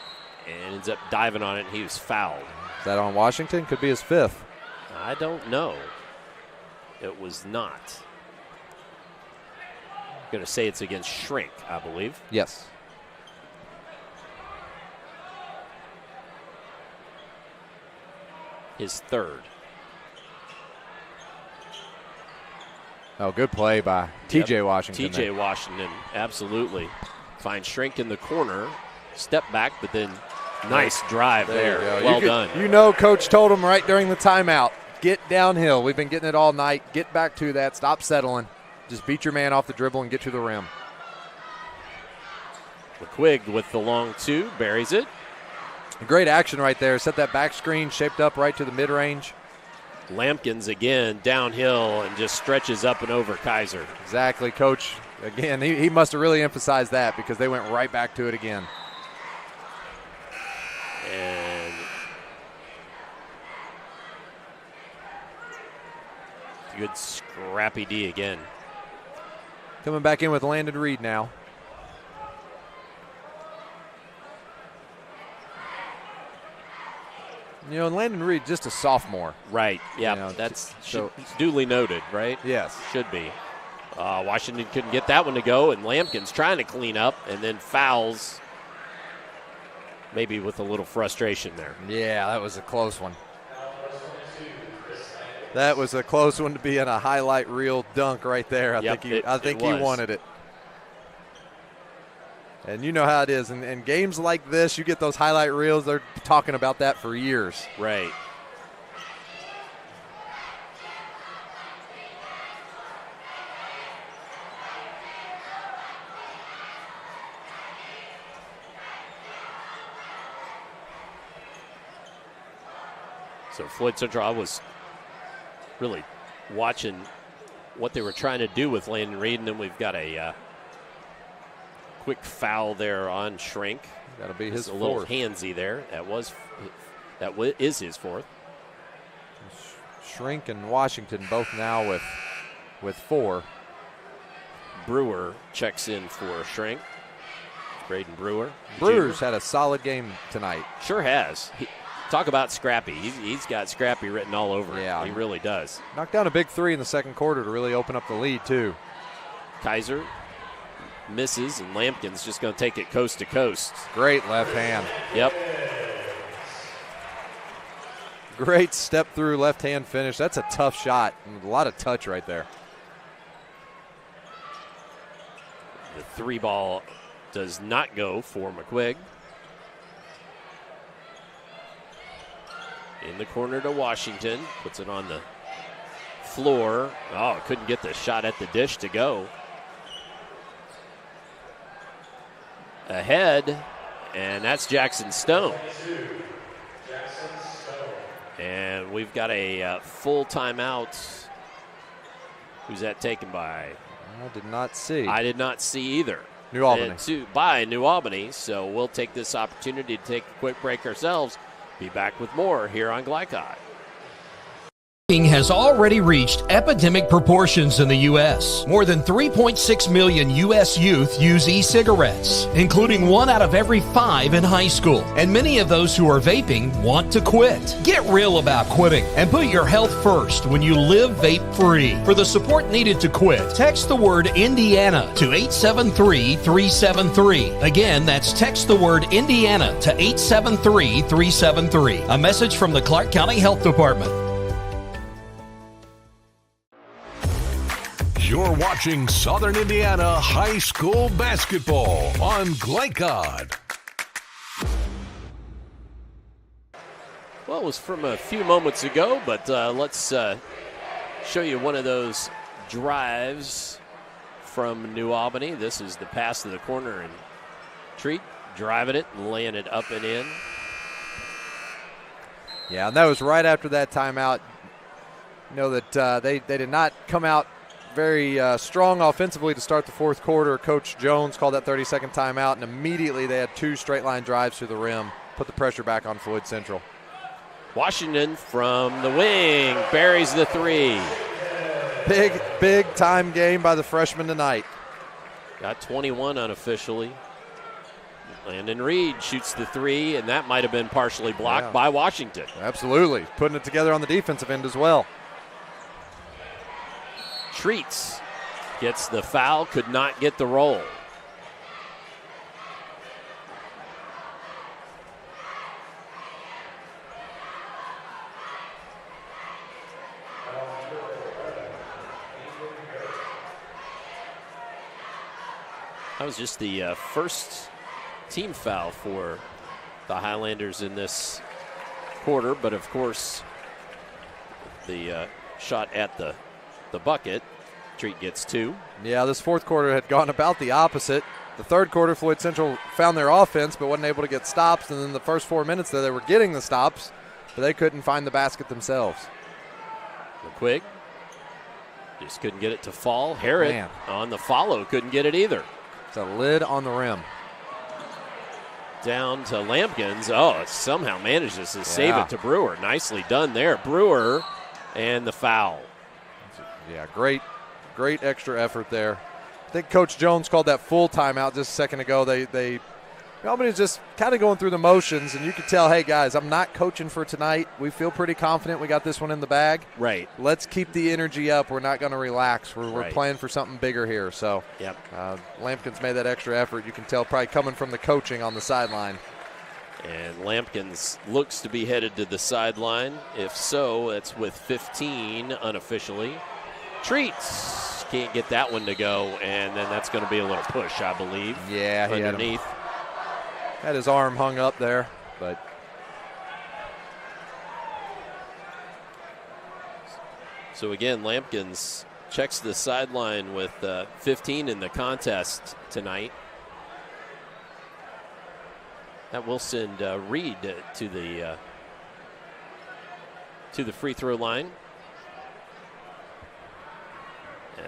and ends up diving on it, and he was fouled. Is that on Washington? Could be his 5th. I don't know. It was not. I'm going to say it's against Shrink, I believe. Yes. His 3rd. Oh, good play by T.J. Washington. T.J. Washington, absolutely. Finds Shrink in the corner. Step back, but then nice drive there. Well done. You know Coach told him right during the timeout, get downhill. We've been getting it all night. Get back to that. Stop settling. Just beat your man off the dribble and get to the rim. McQuigg with the long 2, buries it. Great action right there. Set that back screen, shaped up right to the mid-range. Lampkins again downhill and just stretches up and over Kaiser. Exactly, Coach. Again, he must have really emphasized that because they went right back to it again. And good scrappy D again. Coming back in with Landon Reed now. And Landon Reed, just a sophomore. Right, yeah, that's duly noted, right? Yes. Should be. Washington couldn't get that one to go, and Lampkin's trying to clean up and then fouls, maybe with a little frustration there. Yeah, that was a close one. That was a close one to be in a highlight reel dunk right there. I think he wanted it. And you know how it is. In games like this, you get those highlight reels. They're talking about that for years. Right. So Floyd Central was really watching what they were trying to do with Landon Reed, and then we've got a quick foul there on Shrink. That'll be his a little fourth. handsy there. That is his fourth. Shrink and Washington both now with 4. Brewer checks in for Shrink. Braden Brewer. Brewer's had a solid game tonight. Sure has. Talk about scrappy. He's got scrappy written all over him. Yeah. He really does. Knocked down a big 3 in the second quarter to really open up the lead, too. Kaiser misses, and Lampkin's just going to take it coast to coast. Great left hand. Yep. Great step through left hand finish. That's a tough shot. A lot of touch right there. The 3 ball does not go for McQuigg. In the corner to Washington. Puts it on the floor. Oh, couldn't get the shot at the dish to go. Ahead, and that's Jackson Stone. And we've got a full timeout. Who's that taken by? I did not see. I did not see either. New Albany. By New Albany. So we'll take this opportunity to take a quick break ourselves. Be back with more here on Glycod. Has already reached epidemic proportions in the U.S. More than 3.6 million U.S. youth use e-cigarettes, including 1 out of every 5 in high school. And many of those who are vaping want to quit. Get real about quitting and put your health first when you live vape-free. For the support needed to quit, text the word Indiana to 873-373. Again, that's text the word Indiana to 873-373. A message from the Clark County Health Department. You're watching Southern Indiana High School basketball on Glycod. Well, it was from a few moments ago, but let's show you one of those drives from New Albany. This is the pass to the corner, and Treat driving it and laying it up and in. Yeah, and that was right after that timeout. You know that they did not come out very strong offensively to start the fourth quarter. Coach Jones called that 30-second timeout, and immediately they had 2 straight-line drives to the rim, put the pressure back on Floyd Central. Washington from the wing buries the 3. Big time game by the freshman tonight. Got 21 unofficially. Landon Reed shoots the 3, and that might have been partially blocked by Washington. Absolutely. Putting it together on the defensive end as well. Treats gets the foul, could not get the roll. That was just the first team foul for the Highlanders in this quarter, but of course the shot at the bucket. Treat gets 2. Yeah, this fourth quarter had gone about the opposite. The third quarter, Floyd Central found their offense but wasn't able to get stops, and then the first 4 minutes there they were getting the stops, but they couldn't find the basket themselves. McQuigg just couldn't get it to fall. Harrod on the follow couldn't get it either. It's a lid on the rim. Down to Lampkins. Oh, it somehow manages to save it to Brewer. Nicely done there. Brewer and the foul. Yeah, great extra effort there. I think Coach Jones called that full timeout just a second ago. They Albany's just kind of going through the motions, and you can tell, hey, guys, I'm not coaching for tonight. We feel pretty confident we got this one in the bag. Right. Let's keep the energy up. We're not going to relax. We're playing for something bigger here. So Lampkin's made that extra effort. You can tell probably coming from the coaching on the sideline. And Lampkins looks to be headed to the sideline. If so, it's with 15 unofficially. Treats can't get that one to go, and then that's going to be a little push, I believe. Yeah, he underneath. Had his arm hung up there, but so again, Lampkins checks the sideline with 15 in the contest tonight. That will send Reed to the free throw line,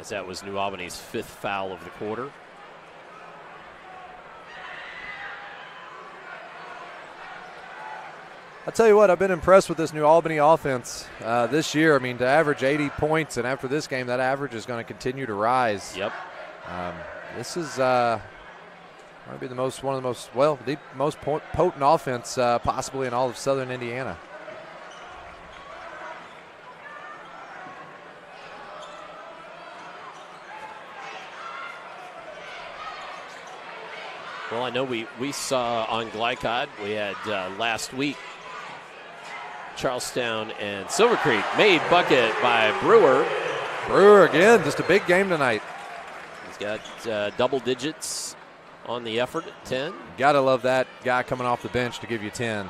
as that was New Albany's 5th foul of the quarter. I'll tell you what, I've been impressed with this New Albany offense this year. I mean, to average 80 points, and after this game, that average is going to continue to rise. Yep. This is might be the most potent offense possibly in all of Southern Indiana. Well, I know we saw on Glycod, we had last week, Charlestown and Silver Creek made bucket by Brewer. Brewer again, just a big game tonight. He's got double digits on the effort at 10. Gotta love that guy coming off the bench to give you 10.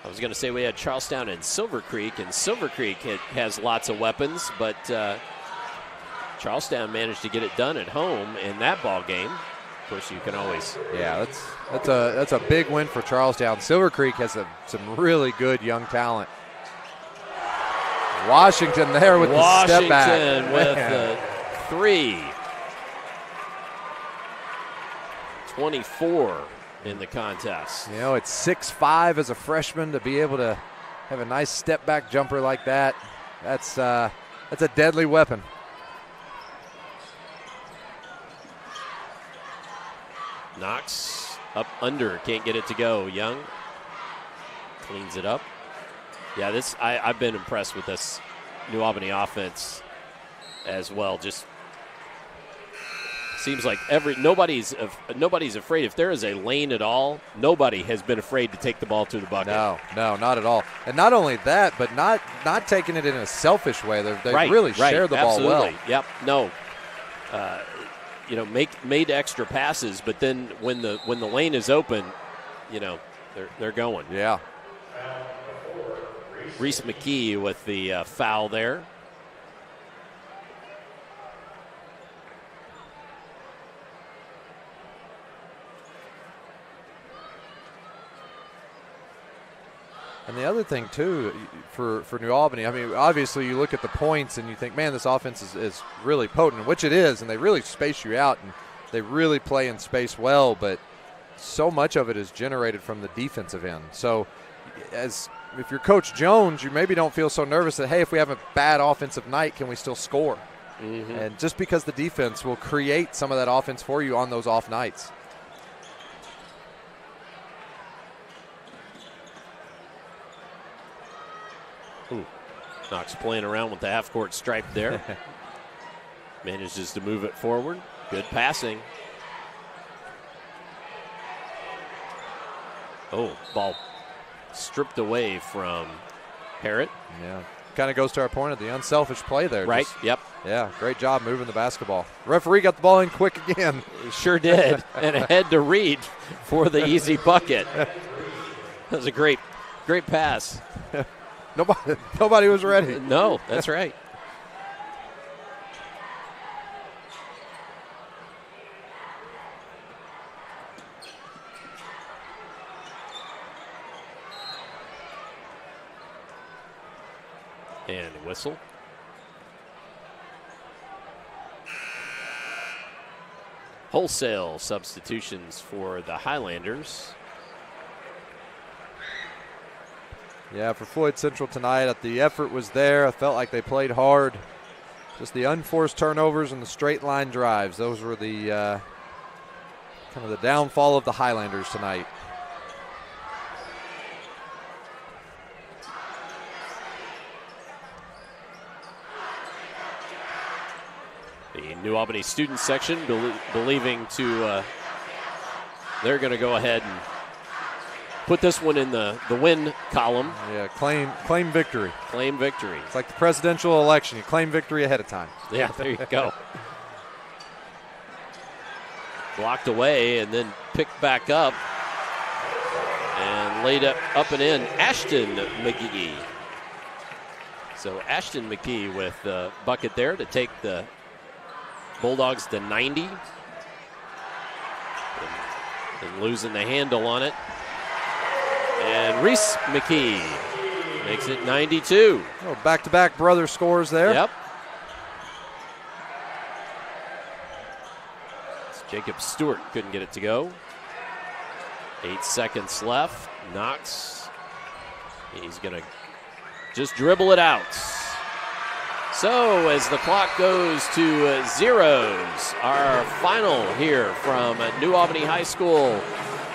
I was going to say we had Charlestown and Silver Creek has lots of weapons, but Charlestown managed to get it done at home in that ball game. Of course, you can always. Yeah, that's a big win for Charlestown. Silver Creek has some really good young talent. Washington there with the step back. Washington with the 3. 24 in the contest. You know, it's 6'5" as a freshman to be able to have a nice step back jumper like that. That's a deadly weapon. Knox up under, can't get it to go. Young cleans it up. Yeah, I've been impressed with this New Albany offense as well. Just seems like nobody's afraid. If there is a lane at all, nobody has been afraid to take the ball to the bucket. No, not at all. And not only that, but not taking it in a selfish way. They really share the ball well. Yep. No. Made extra passes, but then when the lane is open, they're going. Yeah. Reese McKee with the foul there. And the other thing, too, for New Albany, I mean, obviously you look at the points and you think, man, this offense is really potent, which it is, and they really space you out, and they really play in space well, but so much of it is generated from the defensive end. So if you're Coach Jones, you maybe don't feel so nervous that, hey, if we have a bad offensive night, can we still score? Mm-hmm. And just because the defense will create some of that offense for you on those off nights. Knox playing around with the half-court stripe there. Manages to move it forward. Good passing. Oh, ball stripped away from Harrod. Yeah, kind of goes to our point of the unselfish play there. Right, yep. Yeah, great job moving the basketball. Referee got the ball in quick again. Sure did, and ahead to Reed for the easy bucket. That was a great pass. Nobody was ready. No, that's right. And whistle. Wholesale substitutions for the Highlanders. Yeah, for Floyd Central tonight, the effort was there. I felt like they played hard. Just the unforced turnovers and the straight line drives. Those were the Kind of the downfall of the Highlanders tonight. The New Albany student section believing they're going to go ahead and put this one in the win column. Yeah, claim victory. Claim victory. It's like the presidential election. You claim victory ahead of time. Yeah, there you go. Blocked away and then picked back up and laid up and in. Ashton McGee. So Ashton McGee with the bucket there to take the Bulldogs to 90. And losing the handle on it. And Reese McKee makes it 92. Oh, back-to-back brother scores there. Yep. Jacob Stewart couldn't get it to go. 8 seconds left. Knox. He's going to just dribble it out. So as the clock goes to zeros, our final here from New Albany High School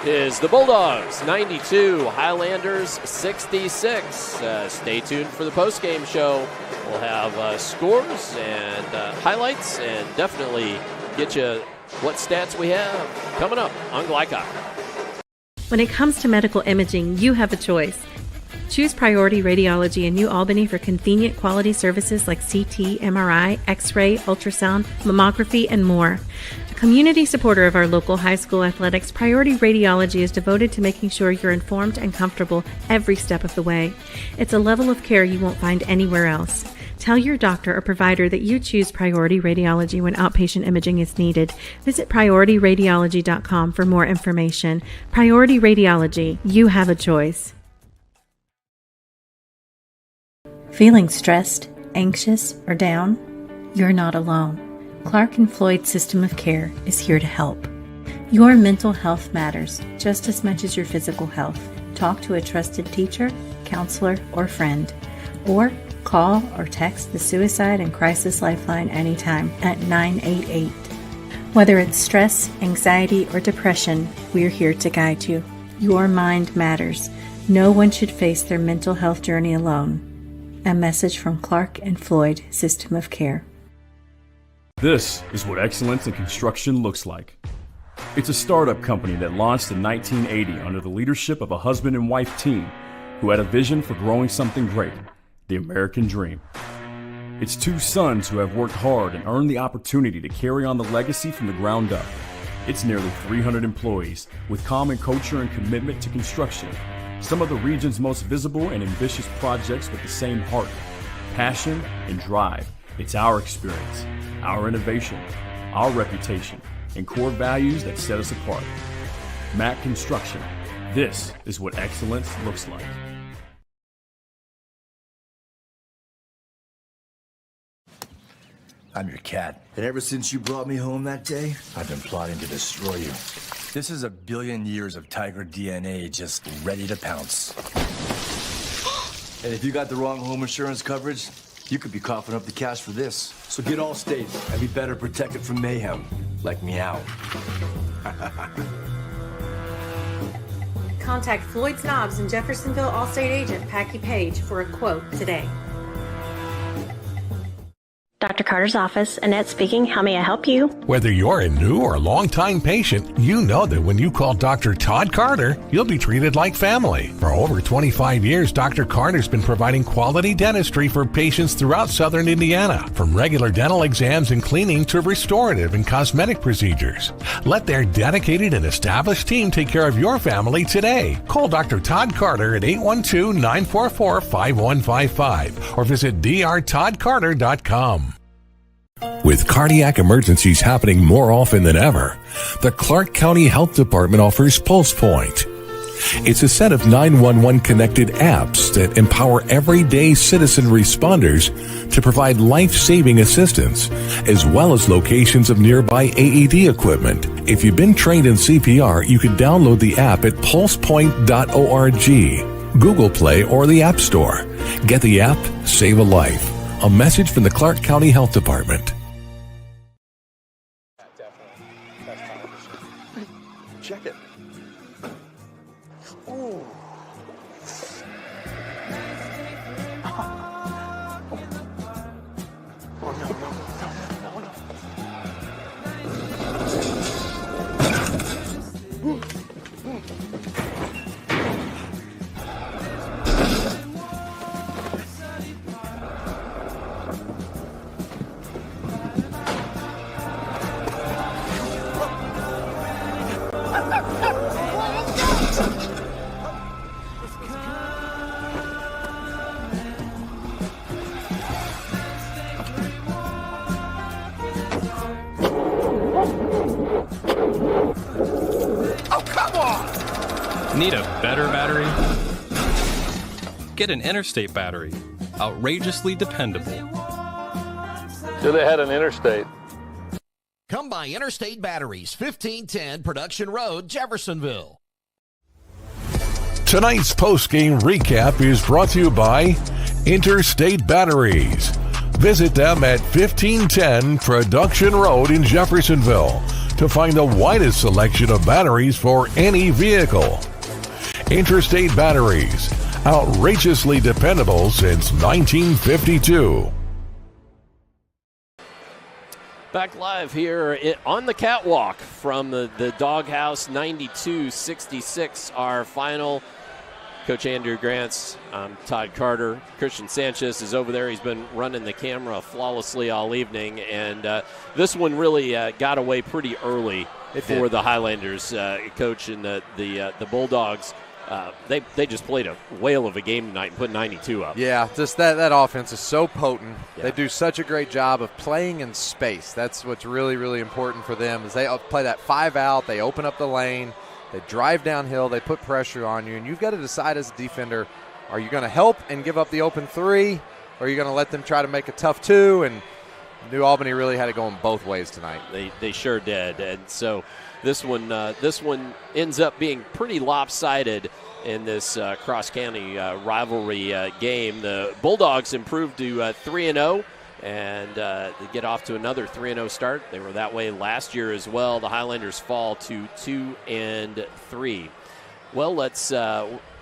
is the Bulldogs 92, Highlanders 66. Stay tuned for the postgame show. We'll have scores and highlights and definitely get you what stats we have coming up on Glycott. When it comes to medical imaging, you have a choice. Choose Priority Radiology in New Albany for convenient quality services like CT, MRI, X-ray, ultrasound, mammography, and more. A community supporter of our local high school athletics, Priority Radiology is devoted to making sure you're informed and comfortable every step of the way. It's a level of care you won't find anywhere else. Tell your doctor or provider that you choose Priority Radiology when outpatient imaging is needed. Visit PriorityRadiology.com for more information. Priority Radiology, you have a choice. Feeling stressed, anxious, or down? You're not alone. Clark and Floyd System of Care is here to help. Your mental health matters just as much as your physical health. Talk to a trusted teacher, counselor, or friend. Or call or text the Suicide and Crisis Lifeline anytime at 988. Whether it's stress, anxiety, or depression, we're here to guide you. Your mind matters. No one should face their mental health journey alone. A message from Clark and Floyd System of Care. This is what excellence in construction looks like. It's a startup company that launched in 1980 under the leadership of a husband and wife team who had a vision for growing something great, the American dream. It's 2 sons who have worked hard and earned the opportunity to carry on the legacy from the ground up. It's nearly 300 employees with common culture and commitment to construction. Some of the region's most visible and ambitious projects with the same heart, passion, and drive. It's our experience, our innovation, our reputation, and core values that set us apart. Mack Construction. This is what excellence looks like. I'm your cat. And ever since you brought me home that day, I've been plotting to destroy you. This is 1 billion years of tiger DNA just ready to pounce. And if you got the wrong home insurance coverage, you could be coughing up the cash for this. So get Allstate and be better protected from mayhem, like meow. Contact Floyd Snobs and Jeffersonville Allstate agent Packy Page for a quote today. Dr. Carter's office, Annette speaking. How may I help you? Whether you're a new or long-time patient, you know that when you call Dr. Todd Carter, you'll be treated like family. For over 25 years, Dr. Carter's been providing quality dentistry for patients throughout southern Indiana, from regular dental exams and cleaning to restorative and cosmetic procedures. Let their dedicated and established team take care of your family today. Call Dr. Todd Carter at 812-944-5155 or visit drtoddcarter.com. With cardiac emergencies happening more often than ever, the Clark County Health Department offers Pulse Point. It's a set of 911 connected apps that empower everyday citizen responders to provide life-saving assistance, as well as locations of nearby AED equipment. If you've been trained in CPR, you can download the app at pulsepoint.org, Google Play, or the App Store. Get the app, save a life. A message from the Clark County Health Department. Need a better battery? Get an Interstate battery. Outrageously dependable. Should have had an Interstate. Come by Interstate Batteries, 1510 Production Road, Jeffersonville. Tonight's postgame recap is brought to you by Interstate Batteries. Visit them at 1510 Production Road in Jeffersonville to find the widest selection of batteries for any vehicle. Interstate Batteries, outrageously dependable since 1952. Back live here on the catwalk from the Doghouse, 92-66, our final. Coach Andrew Grants, I'm Todd Carter. Christian Sanchez is over there. He's been running the camera flawlessly all evening, and this one really got away pretty early for the Highlanders. Coach and the Bulldogs. They just played a whale of a game tonight and put 92 up. Yeah, just that offense is so potent. Yeah. They do such a great job of playing in space. That's what's really, really important for them is they play that 5 out. They open up the lane. They drive downhill. They put pressure on you. And you've got to decide as a defender, are you going to help and give up the open 3, or are you going to let them try to make a tough 2? And New Albany really had it going both ways tonight. They sure did. And so this one ends up being pretty lopsided in this cross-county rivalry game. The Bulldogs improved to 3-0 and they get off to another 3-0 start. They were that way last year as well. The Highlanders fall to 2-3. Well, let's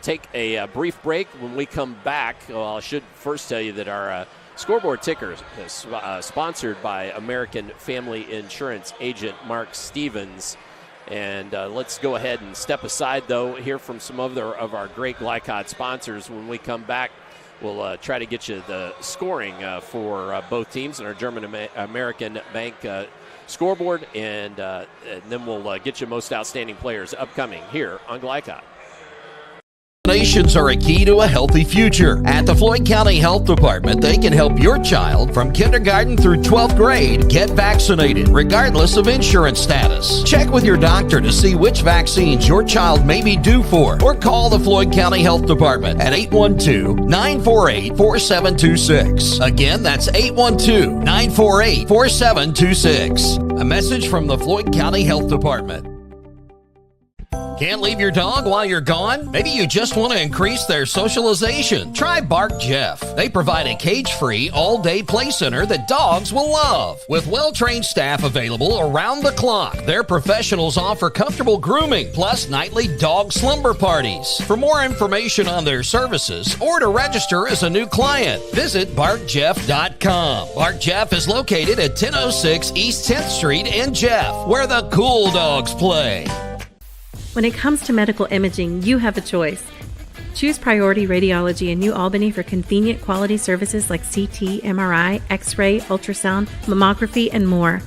take a brief break. When we come back, I should first tell you that our scoreboard ticker is sponsored by American Family Insurance agent Mark Stevens. And let's go ahead and step aside, though, hear from some other of our great Glycod sponsors. When we come back, we'll try to get you the scoring for both teams in our German-American Bank scoreboard, and then we'll get you most outstanding players upcoming here on Glycod. Vaccinations are a key to a healthy future. At the Floyd County Health Department, they can help your child from kindergarten through 12th grade get vaccinated, regardless of insurance status. Check with your doctor to see which vaccines your child may be due for, or call the Floyd County Health Department at 812-948-4726. Again, that's 812-948-4726. A message from the Floyd County Health Department. Can't leave your dog while you're gone? Maybe you just want to increase their socialization. Try Bark Jeff. They provide a cage-free, all-day play center that dogs will love. With well-trained staff available around the clock, their professionals offer comfortable grooming, plus nightly dog slumber parties. For more information on their services or to register as a new client, visit BarkJeff.com. Bark Jeff is located at 1006 East 10th Street in Jeff, where the cool dogs play. When it comes to medical imaging, you have a choice. Choose Priority Radiology in New Albany for convenient quality services like CT, MRI, X-ray, ultrasound, mammography, and more.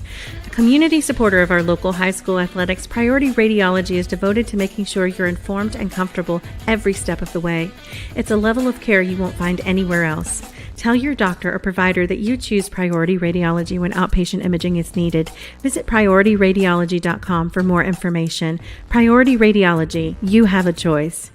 A community supporter of our local high school athletics, Priority Radiology is devoted to making sure you're informed and comfortable every step of the way. It's a level of care you won't find anywhere else. Tell your doctor or provider that you choose Priority Radiology when outpatient imaging is needed. Visit PriorityRadiology.com for more information. Priority Radiology, you have a choice.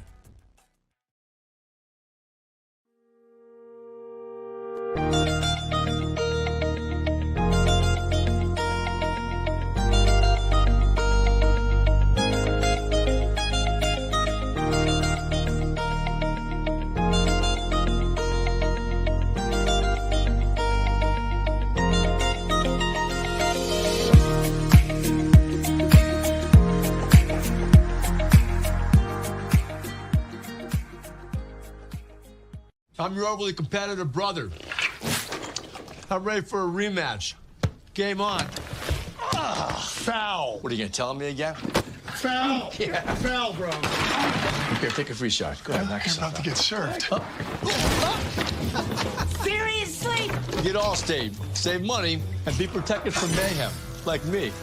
I'm your overly competitive brother. I'm ready for a rematch. Game on. Foul. What are you going to tell me again? Foul. Yeah. Foul, bro. Here, take a free shot. Go ahead, knock yourself out. Get served. Seriously? Get Allstate. Save money and be protected from mayhem. Like me.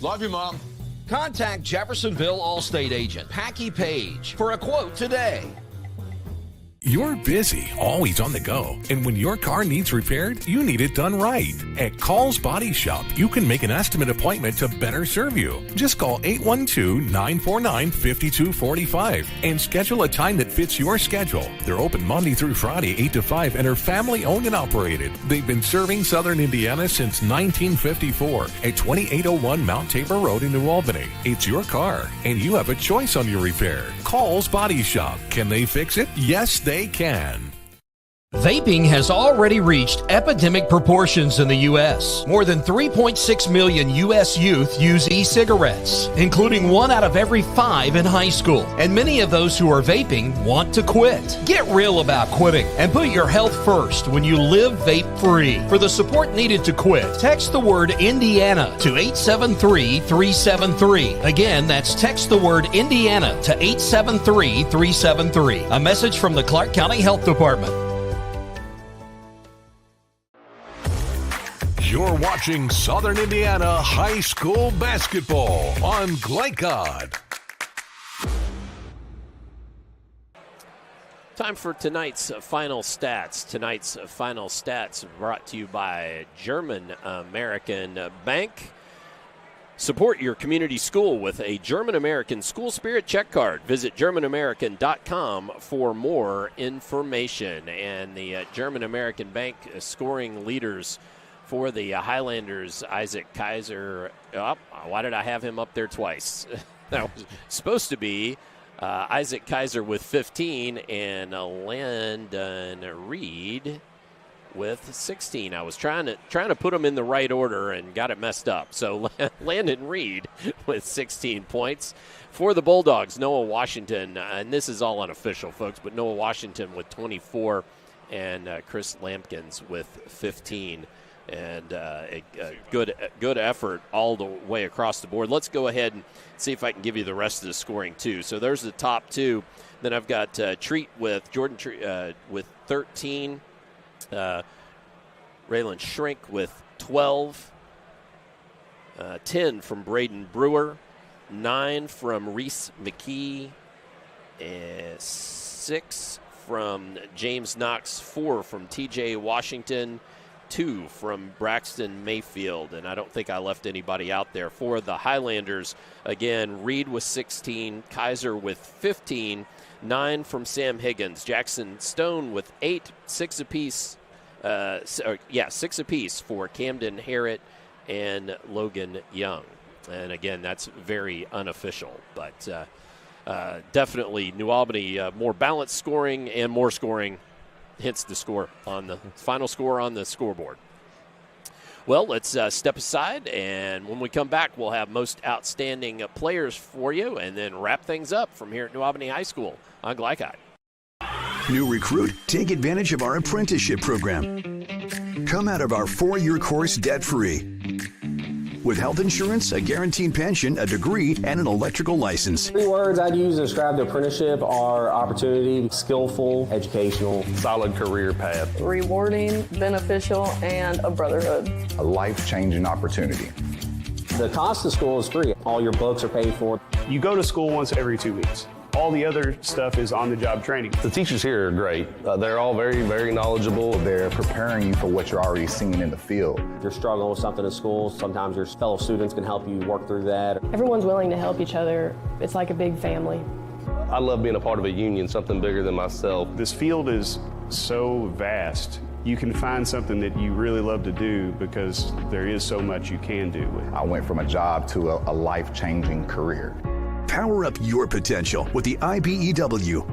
Love you, Mom. Contact Jeffersonville Allstate agent Packy Page for a quote today. You're busy, always on the go, and when your car needs repaired, you need it done right. At Call's Body Shop, you can make an estimate appointment to better serve you. Just call 812-949-5245 and schedule a time that fits your schedule. They're open Monday through Friday, 8 to 5, and are family owned and operated. They've been serving Southern Indiana since 1954 at 2801 Mount Tabor Road in New Albany. It's your car, and you have a choice on your repair. Call's Body Shop. Can they fix it? Yes, they can. Vaping has already reached epidemic proportions in the U.S. More than 3.6 million U.S. youth use e-cigarettes, including 1 out of every 5 in high school. And many of those who are vaping want to quit. Get real about quitting and put your health first when you live vape-free. For the support needed to quit, text the word Indiana to 873-373. Again, that's text the word Indiana to 873-373. A message from the Clark County Health Department. You're watching Southern Indiana High School Basketball on Glycod. Time for tonight's final stats. Tonight's final stats brought to you by German American Bank. Support your community school with a German American School Spirit check card. Visit GermanAmerican.com for more information. And the German American Bank scoring leaders for the Highlanders, Isaac Kaiser. Why did I have him up there twice? That was supposed to be Isaac Kaiser with 15 and Landon Reed with 16. I was trying to put them in the right order and got it messed up. So Landon Reed with 16 points. For the Bulldogs, Noah Washington, and this is all unofficial, folks, but Noah Washington with 24 and Chris Lampkins with 15. And a good effort all the way across the board. Let's go ahead and see if I can give you the rest of the scoring, too. So there's the top two. Then I've got Treat with Jordan Treat with 13. Raylan Shrink with 12. 10 from Braden Brewer. 9 from Reese McKee. 6 from James Knox. 4 from TJ Washington. 2 from Braxton Mayfield, and I don't think I left anybody out there. For the Highlanders, again, Reed with 16, Kaiser with 15, 9 from Sam Higgins, Jackson Stone with 8, 6 apiece. 6 apiece for Camden Harrett and Logan Young. And again, that's very unofficial, but definitely New Albany more balanced scoring and more scoring. Hence the score on the final score on the scoreboard. Well, let's step aside, and when we come back, we'll have most outstanding players for you, and then wrap things up from here at New Albany High School on Glycod. New recruit, take advantage of our apprenticeship program. Come out of our 4-year course debt-free. With health insurance, a guaranteed pension, a degree, and an electrical license. 3 words I'd use to describe the apprenticeship are opportunity, skillful, educational, solid career path, rewarding, beneficial, and a brotherhood. A life-changing opportunity. The cost of school is free. All your books are paid for. You go to school once every 2 weeks. All the other stuff is on-the-job training. The teachers here are great. They're all very, very knowledgeable. They're preparing you for what you're already seeing in the field. If you're struggling with something in school, sometimes your fellow students can help you work through that. Everyone's willing to help each other. It's like a big family. I love being a part of a union, something bigger than myself. This field is so vast. You can find something that you really love to do because there is so much you can do. I went from a job to a life-changing career. Power up your potential with the IBEW.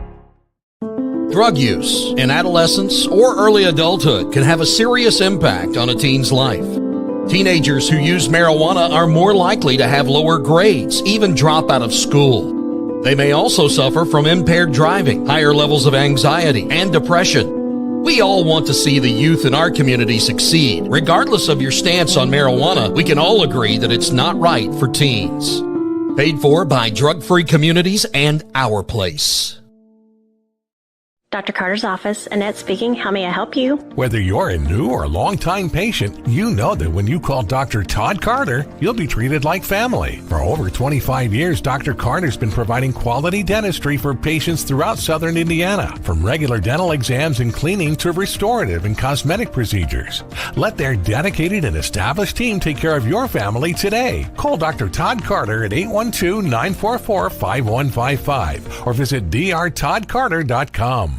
Drug use in adolescence or early adulthood can have a serious impact on a teen's life. Teenagers who use marijuana are more likely to have lower grades, even drop out of school. They may also suffer from impaired driving, higher levels of anxiety, and depression. We all want to see the youth in our community succeed. Regardless of your stance on marijuana, we can all agree that it's not right for teens. Paid for by Drug Free Communities and Our Place. Dr. Carter's office, Annette speaking. How may I help you? Whether you're a new or long-time patient, you know that when you call Dr. Todd Carter, you'll be treated like family. For over 25 years, Dr. Carter's been providing quality dentistry for patients throughout southern Indiana, from regular dental exams and cleaning to restorative and cosmetic procedures. Let their dedicated and established team take care of your family today. Call Dr. Todd Carter at 812-944-5155 or visit drtoddcarter.com.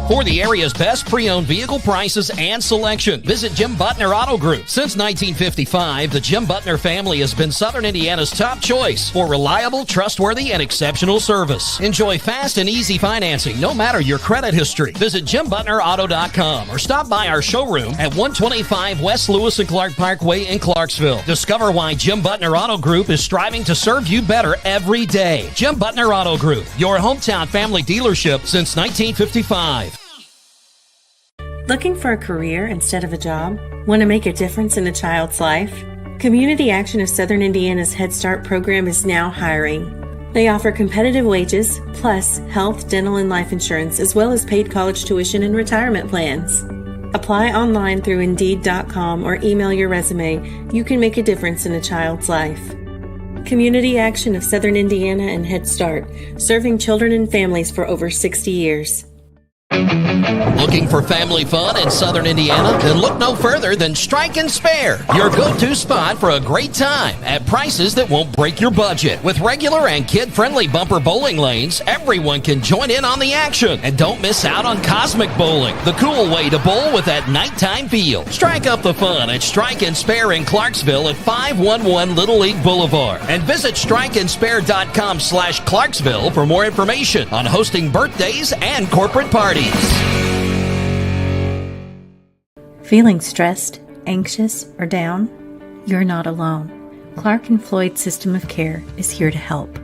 For the area's best pre-owned vehicle prices and selection, visit Jim Butner Auto Group. Since 1955, the Jim Butner family has been Southern Indiana's top choice for reliable, trustworthy, and exceptional service. Enjoy fast and easy financing, no matter your credit history. Visit JimButnerAuto.com or stop by our showroom at 125 West Lewis and Clark Parkway in Clarksville. Discover why Jim Butner Auto Group is striving to serve you better every day. Jim Butner Auto Group, your hometown family dealership since 1955. Looking for a career instead of a job? Want to make a difference in a child's life? Community Action of Southern Indiana's Head Start program is now hiring. They offer competitive wages, plus health, dental, and life insurance, as well as paid college tuition and retirement plans. Apply online through Indeed.com or email your resume. You can make a difference in a child's life. Community Action of Southern Indiana and Head Start, serving children and families for over 60 years. Looking for family fun in Southern Indiana? Then look no further than Strike and Spare, your go-to spot for a great time at prices that won't break your budget. With regular and kid-friendly bumper bowling lanes, everyone can join in on the action. And don't miss out on Cosmic Bowling, the cool way to bowl with that nighttime feel. Strike up the fun at Strike and Spare in Clarksville at 511 Little League Boulevard. And visit strikeandspare.com/Clarksville for more information on hosting birthdays and corporate parties. Feeling stressed, anxious, or down? You're not alone. Clark and Floyd System of Care is here to help.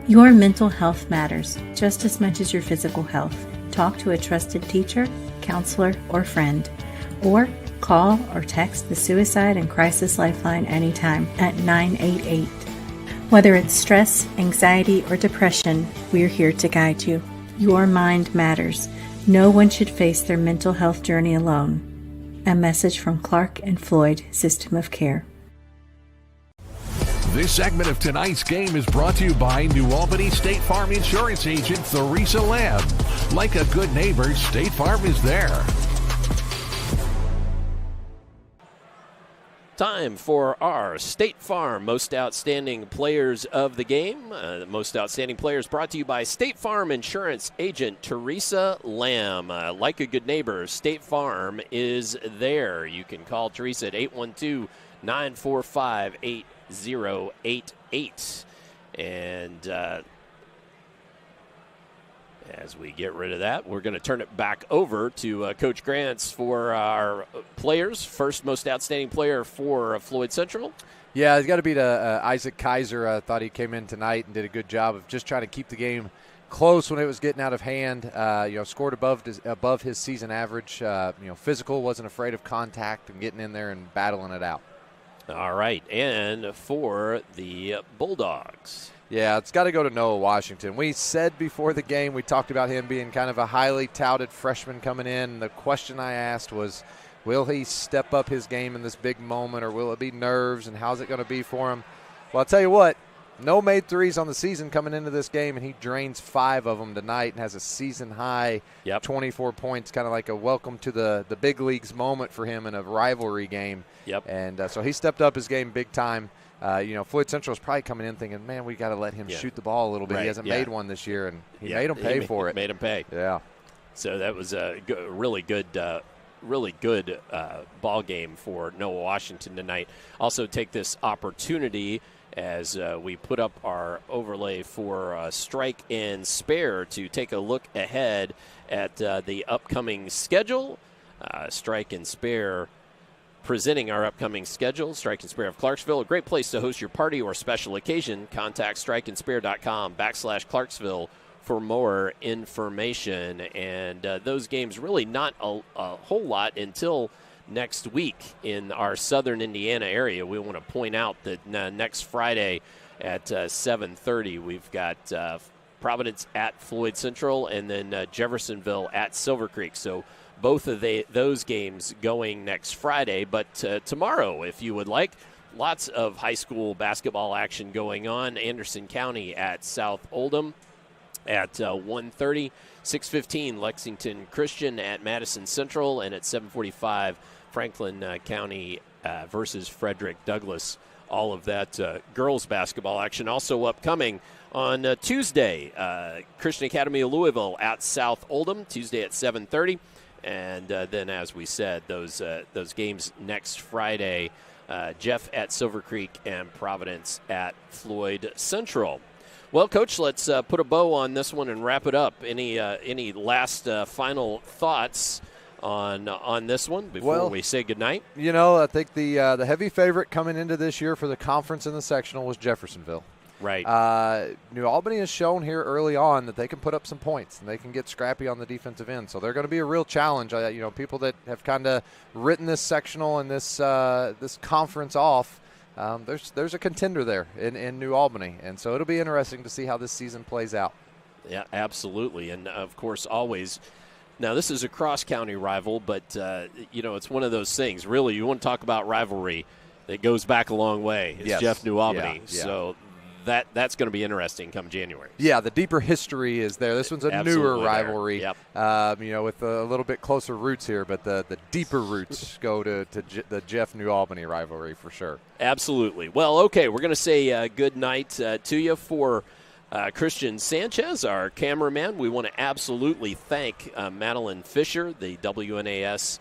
Your mental health matters just as much as your physical health. Talk to a trusted teacher, counselor, or friend. Or call or text the Suicide and Crisis Lifeline anytime at 988. Whether it's stress, anxiety, or depression, we're here to guide you. Your mind matters. No one should face their mental health journey alone. A message from Clark and Floyd System of Care. This segment of tonight's game is brought to you by New Albany State Farm Insurance Agent Theresa Lamb. Like a good neighbor, State Farm is there. Time for our State Farm Most Outstanding Players of the Game. The Most Outstanding Players brought to you by State Farm Insurance Agent Theresa Lamb. Like a good neighbor, State Farm is there. You can call Theresa at 812-945-8088. And as we get rid of that, we're going to turn it back over to Coach Grants for our players. First most outstanding player for Floyd Central. Yeah, it's got to be Isaac Kaiser. I thought he came in tonight and did a good job of just trying to keep the game close when it was getting out of hand. Scored above his season average. Physical, wasn't afraid of contact and getting in there and battling it out. All right, and for the Bulldogs. Yeah, it's got to go to Noah Washington. We said before the game, we talked about him being kind of a highly touted freshman coming in. The question I asked was, will he step up his game in this big moment, or will it be nerves, and how's it going to be for him? Well, I'll tell you what, Noah made threes on the season coming into this game, and he drains 5 of them tonight and has a season-high 24 points, kind of like a welcome to the big leagues moment for him in a rivalry game. And so he stepped up his game big time. Floyd Central is probably coming in thinking, man, we got to let him shoot the ball a little bit. Right. He hasn't made one this year, and he made him pay for it. Made him pay. Yeah. So that was a really good ball game for Noah Washington tonight. Also take this opportunity as we put up our overlay for Strike and Spare to take a look ahead at the upcoming schedule. Strike and Spare presenting our upcoming schedule. Strike and Spare of Clarksville, a great place to host your party or special occasion. Contact strikeandspare.com/Clarksville for more information. And those games really not a whole lot until next week in our southern Indiana area. We want to point out that next Friday at 7:30, we've got Providence at Floyd Central, and then Jeffersonville at Silver Creek. So both of those games going next Friday. But tomorrow, if you would like, lots of high school basketball action going on. Anderson County at South Oldham at 1:30. 6:15, Lexington Christian at Madison Central, and at 7:45, Franklin County versus Frederick Douglass. All of that girls basketball action also upcoming on Tuesday. Christian Academy of Louisville at South Oldham, Tuesday at 7:30. And then, as we said, those games next Friday, Jeff at Silver Creek and Providence at Floyd Central. Well, Coach, let's put a bow on this one and wrap it up. Any last final thoughts on this one before we say goodnight? I think the heavy favorite coming into this year for the conference in the sectional was Jeffersonville. Right. New Albany has shown here early on that they can put up some points and they can get scrappy on the defensive end. So they're going to be a real challenge. People that have kind of written this sectional and this conference off, there's a contender there in New Albany. And so it'll be interesting to see how this season plays out. Yeah, absolutely. And, of course, always – now, this is a cross-county rival, but, it's one of those things. Really, you want to talk about rivalry that goes back a long way. It's Jeff New Albany. Yeah. So that's going to be interesting come January. Yeah, the deeper history is there. This one's a newer rivalry, Yep. With a little bit closer roots here, but the deeper roots go to the Jeff New Albany rivalry for sure. Absolutely. Well, okay, we're going to say good night to you for Christian Sanchez, our cameraman. We want to absolutely thank Madeline Fisher, the WNAS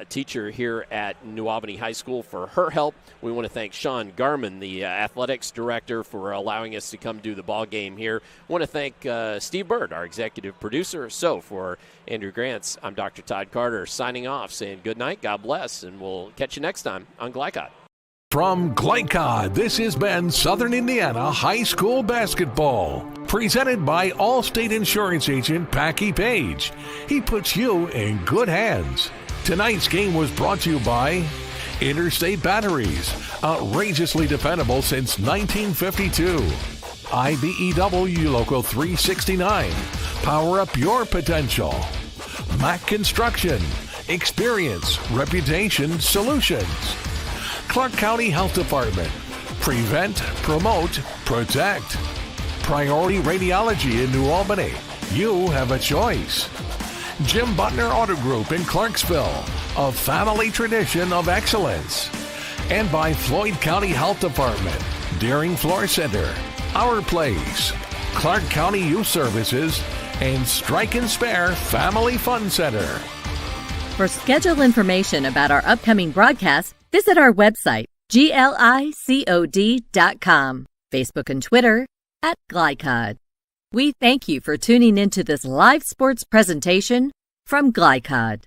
teacher here at New Albany High School, for her help. We want to thank Sean Garman, the athletics director, for allowing us to come do the ball game here. We want to thank Steve Bird, our executive producer. So for Andrew Grants, I'm Dr. Todd Carter signing off, saying good night, God bless, and we'll catch you next time on Glycod. From Glycod, this has been Southern Indiana High School Basketball, presented by Allstate Insurance Agent Packy Page. He puts you in good hands. Tonight's game was brought to you by Interstate Batteries, outrageously dependable since 1952. IBEW Local 369, power up your potential. Mac Construction, experience, reputation, solutions. Clark County Health Department, prevent, promote, protect. Priority Radiology in New Albany, you have a choice. Jim Butner Auto Group in Clarksville, a family tradition of excellence. And by Floyd County Health Department, Deering Floor Center, Our Place, Clark County Youth Services, and Strike and Spare Family Fun Center. For schedule information about our upcoming broadcasts, visit our website, glicod.com, Facebook and Twitter @Glycod. We thank you for tuning into this live sports presentation from Glycod.